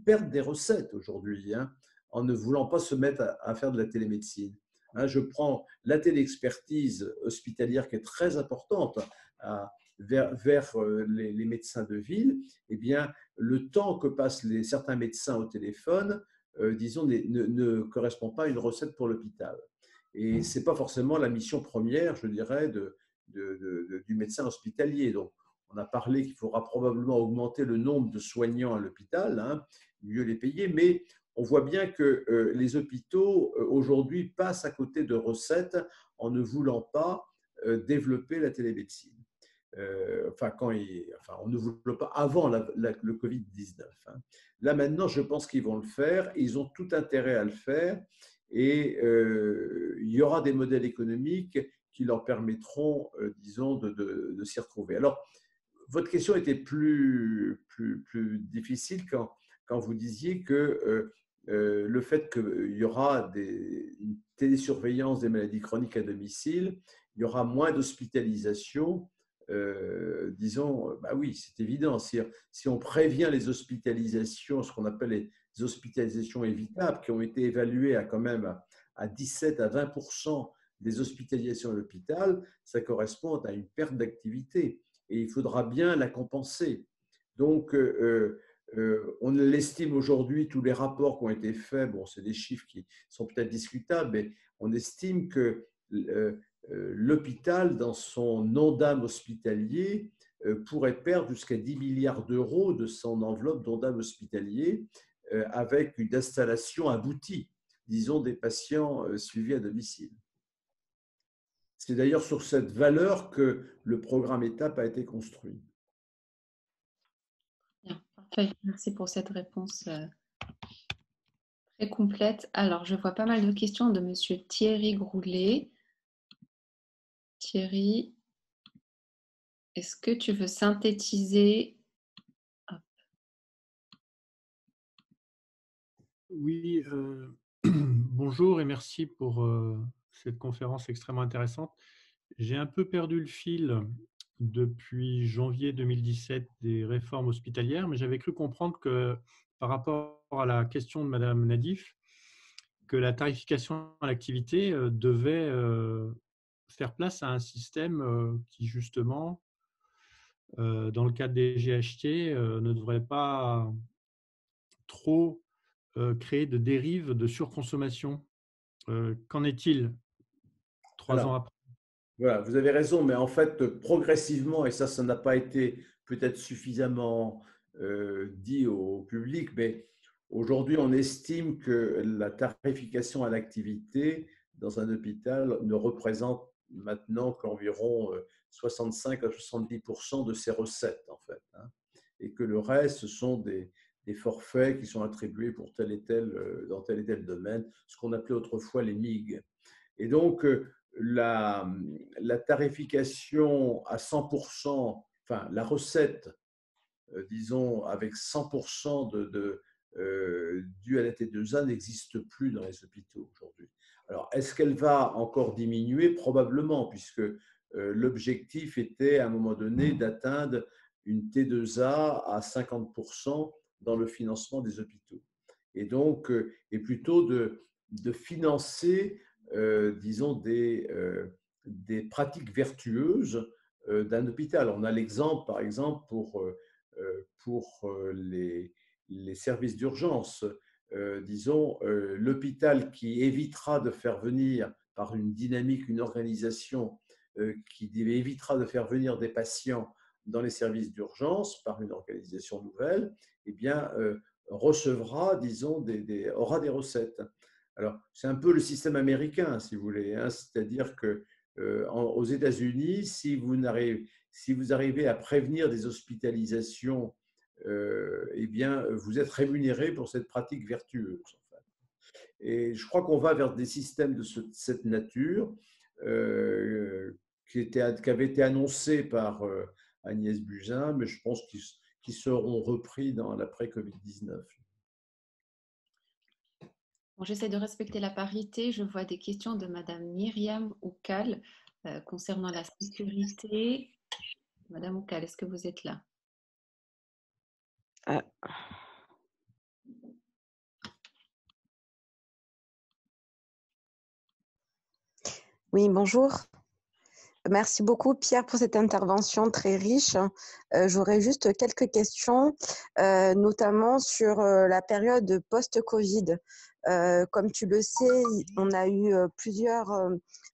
perdent des recettes aujourd'hui, hein, en ne voulant pas se mettre à faire de la télémédecine. Hein, je prends la téléexpertise hospitalière qui est très importante vers les médecins de ville. Eh bien, le temps que passent certains médecins au téléphone, disons, ne correspond pas à une recette pour l'hôpital. Et ce n'est pas forcément la mission première, je dirais, du médecin hospitalier. Donc, on a parlé qu'il faudra probablement augmenter le nombre de soignants à l'hôpital, hein, mieux les payer, mais on voit bien que les hôpitaux, aujourd'hui, passent à côté de recettes en ne voulant pas développer la télémédecine. On ne voulait pas avant le Covid-19. Hein. Là, maintenant, je pense qu'ils vont le faire. Ils ont tout intérêt à le faire. Et il y aura des modèles économiques qui leur permettront, disons, de s'y retrouver. Alors, votre question était plus difficile quand vous disiez que le fait qu'il y aura une télésurveillance des maladies chroniques à domicile, il y aura moins d'hospitalisation. Disons, bah oui, c'est évident. Si on prévient les hospitalisations, ce qu'on appelle les hospitalisations évitables, qui ont été évaluées à quand même à 17 à 20% des hospitalisations à l'hôpital, ça correspond à une perte d'activité et il faudra bien la compenser. Donc, on l'estime aujourd'hui, tous les rapports qui ont été faits, bon, c'est des chiffres qui sont peut-être discutables, mais on estime que l'hôpital, dans son ONDAM hospitalier, pourrait perdre jusqu'à 10 milliards d'euros de son enveloppe d'ONDAM hospitalier avec une installation aboutie, disons, des patients suivis à domicile. C'est d'ailleurs sur cette valeur que le programme ETAP a été construit. Bien, parfait. Merci pour cette réponse très complète. Alors, je vois pas mal de questions de Monsieur Thierry Groulet. Thierry, est-ce que tu veux synthétiser? Hop. Oui, bonjour et merci pour cette conférence extrêmement intéressante. J'ai un peu perdu le fil depuis janvier 2017 des réformes hospitalières, mais j'avais cru comprendre que par rapport à la question de Madame Nadif, que la tarification à l'activité devait faire place à un système qui justement, dans le cadre des GHT, ne devrait pas trop créer de dérives de surconsommation. Qu'en est-il 3 ans après? Voilà, vous avez raison, mais en fait, progressivement, et ça n'a pas été peut-être suffisamment dit au public, mais aujourd'hui, on estime que la tarification à l'activité dans un hôpital ne représente maintenant qu'environ 65 à 70% de ses recettes, en fait, hein, et que le reste, ce sont des forfaits qui sont attribués pour tel et tel, dans tel et tel domaine, ce qu'on appelait autrefois les MIG. Et donc, la tarification à 100%, enfin la recette, disons, avec 100% due à la T2A n'existe plus dans les hôpitaux aujourd'hui. Alors, est-ce qu'elle va encore diminuer? Probablement, puisque l'objectif était à un moment donné d'atteindre une T2A à 50% dans le financement des hôpitaux. Et donc, et plutôt de financer disons, des pratiques vertueuses d'un hôpital. On a l'exemple, par exemple, pour les services d'urgence. Disons, l'hôpital qui évitera de faire venir, par une dynamique, une organisation qui évitera de faire venir des patients dans les services d'urgence par une organisation nouvelle, eh bien, recevra, disons, aura des recettes. Alors, c'est un peu le système américain, si vous voulez, hein, c'est-à-dire que aux États-Unis, si vous arrivez à prévenir des hospitalisations, eh bien, vous êtes rémunéré pour cette pratique vertueuse. En fait. Et je crois qu'on va vers des systèmes de cette nature qui avaient été annoncés par Agnès Buzyn, mais je pense qu'ils seront repris dans l'après-Covid-19. Bon, j'essaie de respecter la parité. Je vois des questions de Madame Myriam Oukal concernant la sécurité. Madame Oukal, est-ce que vous êtes là? Oui, bonjour. Merci beaucoup, Pierre, pour cette intervention très riche. J'aurais juste quelques questions, notamment sur la période post-Covid. Comme tu le sais, on a eu plusieurs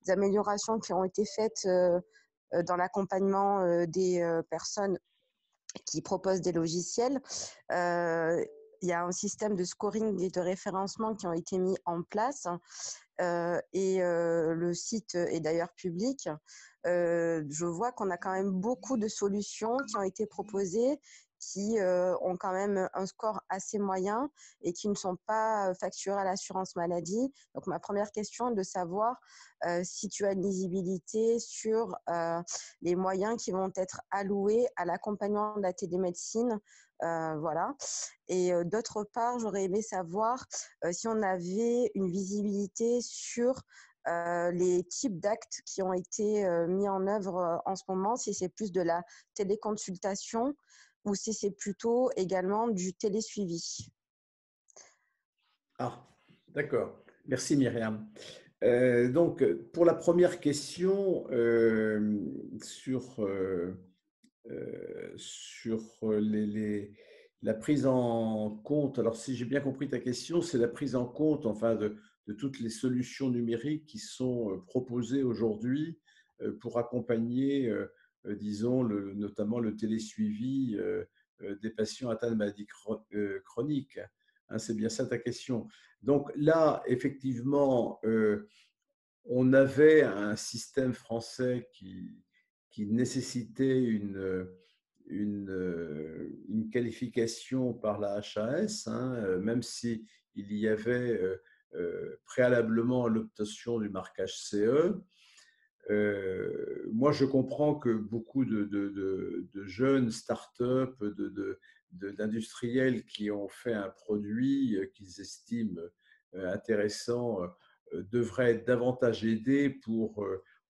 améliorations qui ont été faites dans l'accompagnement des personnes qui proposent des logiciels. Il y a un système de scoring et de référencement qui ont été mis en place et le site est d'ailleurs public. Je vois qu'on a quand même beaucoup de solutions qui ont été proposées qui ont quand même un score assez moyen et qui ne sont pas facturés à l'assurance maladie. Donc, ma première question est de savoir si tu as une lisibilité sur les moyens qui vont être alloués à l'accompagnement de la télémédecine. Voilà. Et d'autre part, j'aurais aimé savoir si on avait une visibilité sur les types d'actes qui ont été mis en œuvre en ce moment, si c'est plus de la téléconsultation ou si c'est plutôt également du télésuivi. Ah, d'accord. Merci Myriam. Donc, pour la première question sur la prise en compte, alors si j'ai bien compris ta question, c'est la prise en compte enfin, de toutes les solutions numériques qui sont proposées aujourd'hui pour accompagner, disons, notamment le télésuivi des patients atteints de maladies chroniques. Hein, c'est bien ça ta question. Donc là, effectivement, on avait un système français qui nécessitait une qualification par la HAS, hein, même si il y avait préalablement l'obtention du marquage CE. Moi, je comprends que beaucoup de jeunes start-up, d'industriels qui ont fait un produit qu'ils estiment intéressant devraient être davantage aidés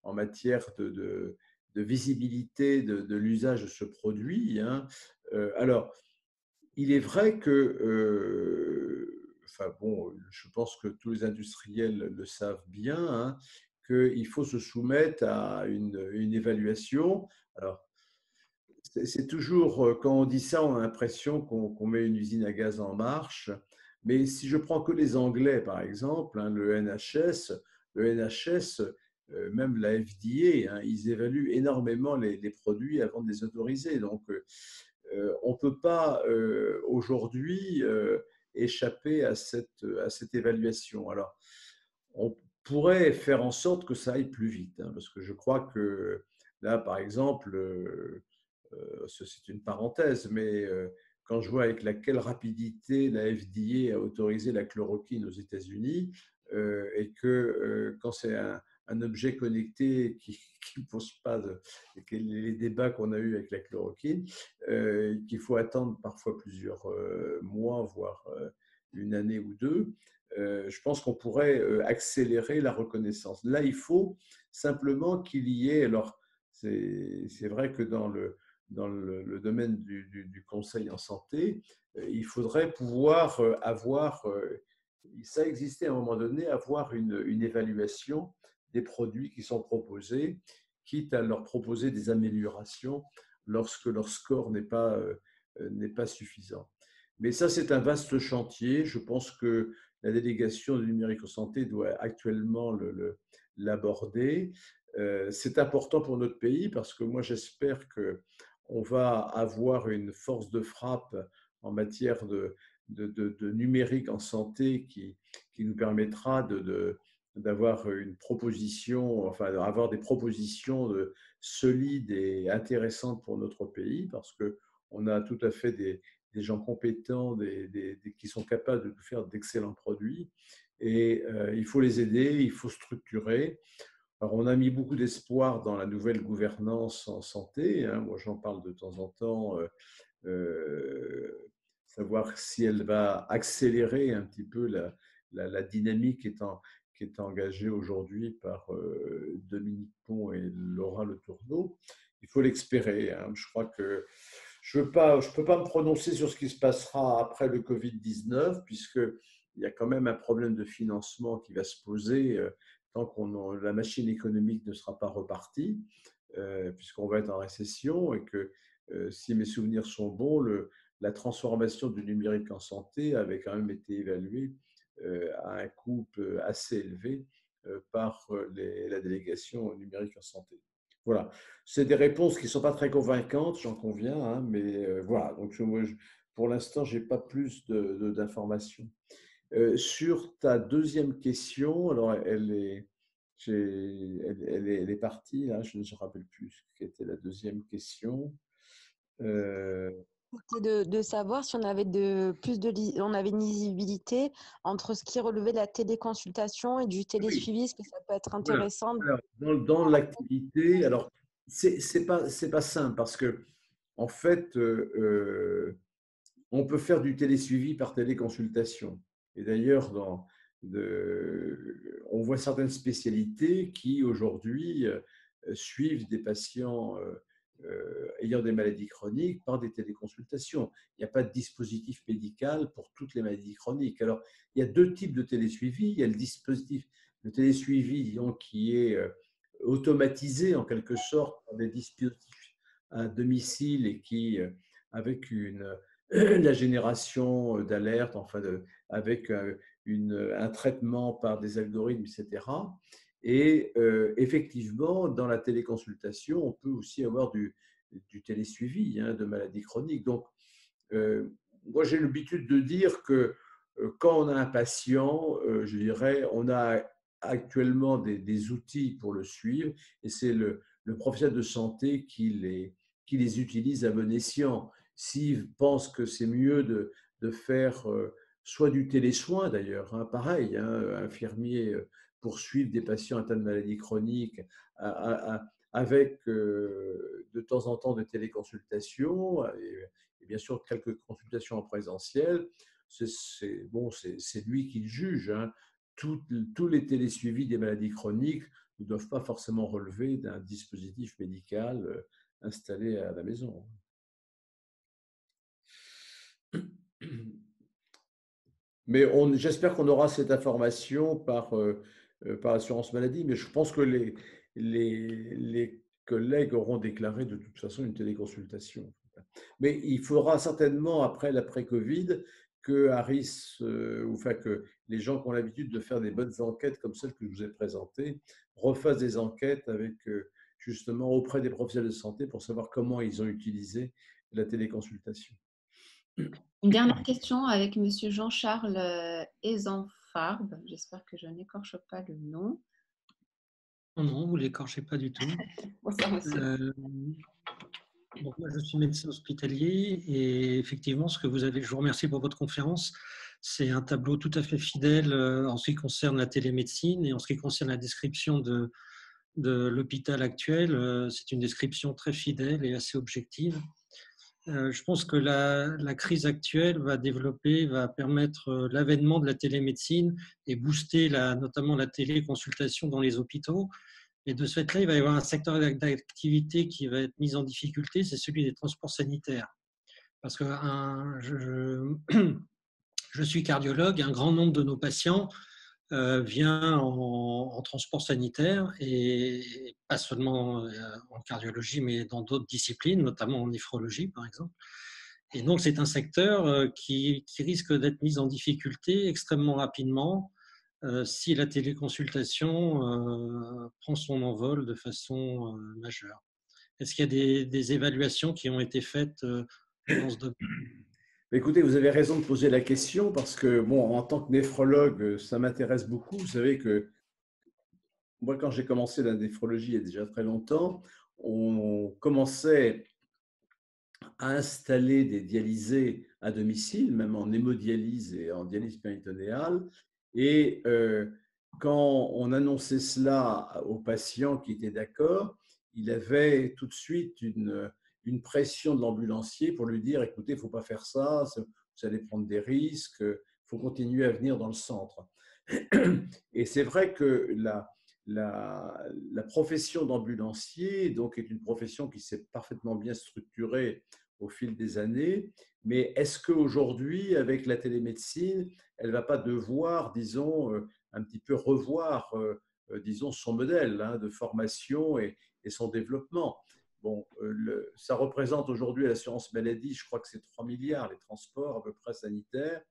en matière de visibilité de l'usage de ce produit. Hein. Alors, il est vrai que, enfin bon, je pense que tous les industriels le savent bien, hein, qu'il faut se soumettre à une évaluation. Alors, c'est toujours, quand on dit ça, on a l'impression qu'on met une usine à gaz en marche. Mais si je prends que les Anglais, par exemple, hein, le NHS, même la FDA, hein, ils évaluent énormément les produits avant de les autoriser. Donc, on ne peut pas aujourd'hui échapper à cette évaluation. Alors, on pourrait faire en sorte que ça aille plus vite, hein, parce que je crois que là, par exemple, c'est une parenthèse, mais quand je vois avec laquelle rapidité la FDA a autorisé la chloroquine aux États-Unis, et que quand c'est un objet connecté qui ne pose pas les débats qu'on a eus avec la chloroquine, qu'il faut attendre parfois plusieurs mois, voire une année ou deux, je pense qu'on pourrait accélérer la reconnaissance. Là, il faut simplement qu'il y ait, alors c'est vrai que dans le domaine du conseil en santé, il faudrait pouvoir avoir, ça existait à un moment donné, avoir une évaluation des produits qui sont proposés, quitte à leur proposer des améliorations lorsque leur score n'est pas suffisant. Mais ça, c'est un vaste chantier. Je pense que la délégation du numérique en santé doit actuellement l'aborder. C'est important pour notre pays parce que moi, j'espère qu'on va avoir une force de frappe en matière de numérique en santé qui nous permettra d'avoir une proposition, enfin d'avoir des propositions solides et intéressantes pour notre pays, parce qu'on a tout à fait des gens compétents, qui sont capables de faire d'excellents produits. Et il faut les aider, il faut structurer. Alors, on a mis beaucoup d'espoir dans la nouvelle gouvernance en santé. Hein. Moi, j'en parle de temps en temps. Savoir si elle va accélérer un petit peu la dynamique qui est engagée aujourd'hui par Dominique Pont et Laura Le Tourneau. Il faut l'espérer. Hein. Je crois que je ne peux pas me prononcer sur ce qui se passera après le Covid-19, puisqu'il y a quand même un problème de financement qui va se poser tant que la machine économique ne sera pas repartie, puisqu'on va être en récession et que, si mes souvenirs sont bons, la transformation du numérique en santé avait quand même été évaluée à un coût assez élevé par la délégation numérique en santé. Voilà, c'est des réponses qui ne sont pas très convaincantes, j'en conviens, hein, mais voilà, donc pour l'instant, je n'ai pas plus d'informations. Sur ta deuxième question, alors elle est partie, là, je ne me rappelle plus ce qu'était la deuxième question. c'était de savoir si on avait on avait une lisibilité entre ce qui relevait de la téléconsultation et du Oui, télésuivi, est-ce que ça peut être voilà. intéressant? Alors, dans l'activité, alors, c'est pas simple parce que, en fait, on peut faire du télésuivi par téléconsultation. Et d'ailleurs, on voit certaines spécialités qui, aujourd'hui, suivent des patients ayant des maladies chroniques par des téléconsultations. Il n'y a pas de dispositif médical pour toutes les maladies chroniques. Alors, il y a deux types de télésuivi. Il y a le dispositif de télésuivi, disons, qui est automatisé en quelque sorte par des dispositifs à domicile et qui, avec la génération d'alertes, enfin avec un traitement par des algorithmes, etc. Et effectivement, dans la téléconsultation, on peut aussi avoir du télésuivi de maladies chroniques. Donc, moi, j'ai l'habitude de dire que quand on a un patient, je dirais, on a actuellement des outils pour le suivre et c'est le professionnel de santé qui les utilise à bon escient. S'il pense que c'est mieux de faire soit du télésoin d'ailleurs, pareil, infirmier pour suivre des patients atteints de maladies chroniques avec de temps en temps des téléconsultations et bien sûr quelques consultations en présentiel. C'est lui qui le juge. Tous les télésuivis des maladies chroniques ne doivent pas forcément relever d'un dispositif médical installé à la maison. Mais j'espère qu'on aura cette information par l'assurance maladie, mais je pense que les collègues auront déclaré de toute façon une téléconsultation. Mais il faudra certainement, après l'après-Covid, que enfin que les gens qui ont l'habitude de faire des bonnes enquêtes comme celles que je vous ai présentées, refassent des enquêtes avec justement auprès des professionnels de santé pour savoir comment ils ont utilisé la téléconsultation. Une dernière question avec Monsieur Jean-Charles Ezenfarb. J'espère que je n'écorche pas le nom. Non, vous ne l'écorchez pas du tout. Bonsoir, monsieur. Donc moi, je suis médecin hospitalier et effectivement, je vous remercie pour votre conférence. C'est un tableau tout à fait fidèle en ce qui concerne la télémédecine et en ce qui concerne la description de l'hôpital actuel. C'est une description très fidèle et assez objective. Je pense que la crise actuelle va permettre l'avènement de la télémédecine et booster notamment la téléconsultation dans les hôpitaux. Et de ce fait-là, il va y avoir un secteur d'activité qui va être mis en difficulté, c'est celui des transports sanitaires. Parce que je suis cardiologue, un grand nombre de nos patients vient en transport sanitaire, et pas seulement en cardiologie, mais dans d'autres disciplines, notamment en néphrologie, par exemple. Et donc, c'est un secteur qui risque d'être mis en difficulté extrêmement rapidement si la téléconsultation prend son envol de façon majeure. Est-ce qu'il y a des évaluations qui ont été faites dans ce domaine? Écoutez, vous avez raison de poser la question parce que, bon, en tant que néphrologue, ça m'intéresse beaucoup. Vous savez que moi, quand j'ai commencé la néphrologie il y a déjà très longtemps, on commençait à installer des dialysés à domicile, même en hémodialyse et en dialyse péritonéale. Et quand on annonçait cela aux patients qui étaient d'accord, il avait tout de suite une pression de l'ambulancier pour lui dire, écoutez, il ne faut pas faire ça, vous allez prendre des risques, il faut continuer à venir dans le centre. Et c'est vrai que la profession d'ambulancier donc, est une profession qui s'est parfaitement bien structurée au fil des années, mais est-ce qu'aujourd'hui, avec la télémédecine, elle ne va pas devoir, disons, un petit peu revoir, disons, son modèle de formation et son développement? Bon, ça représente aujourd'hui à l'assurance maladie, je crois que c'est 3 milliards, les transports à peu près sanitaires.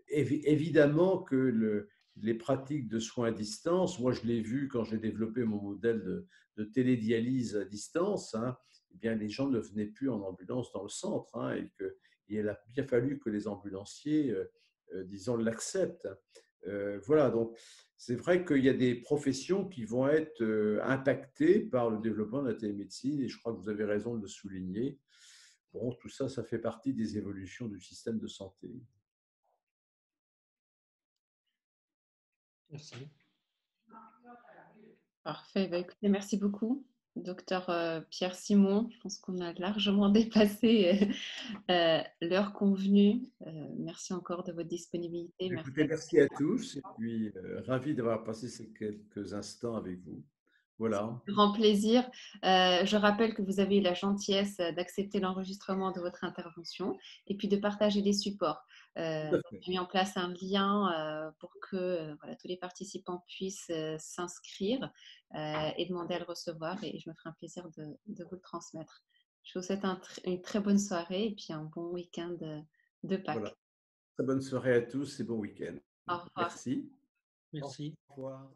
Évidemment que les pratiques de soins à distance, moi je l'ai vu quand j'ai développé mon modèle de télédialyse à distance, eh bien, les gens ne venaient plus en ambulance dans le centre et il a bien fallu que les ambulanciers, disons, l'acceptent. Voilà, donc c'est vrai qu'il y a des professions qui vont être impactées par le développement de la télémédecine, et je crois que vous avez raison de le souligner. Bon, tout ça, ça fait partie des évolutions du système de santé. Merci. Parfait. Bah, écoutez, merci beaucoup, docteur Pierre Simon. Je pense qu'on a largement dépassé l'heure convenue. Merci encore de votre disponibilité. Écoutez, merci à tous et puis ravi d'avoir passé ces quelques instants avec vous. Voilà. Grand plaisir. Je rappelle que vous avez eu la gentillesse d'accepter l'enregistrement de votre intervention et puis de partager les supports. J'ai mis en place un lien pour que voilà, tous les participants puissent s'inscrire et demander à le recevoir, et je me ferai un plaisir de vous le transmettre. Je vous souhaite une très bonne soirée et puis un bon week-end de Pâques. Voilà. Très bonne soirée à tous et bon week-end. Au revoir. Merci. Merci. Au revoir.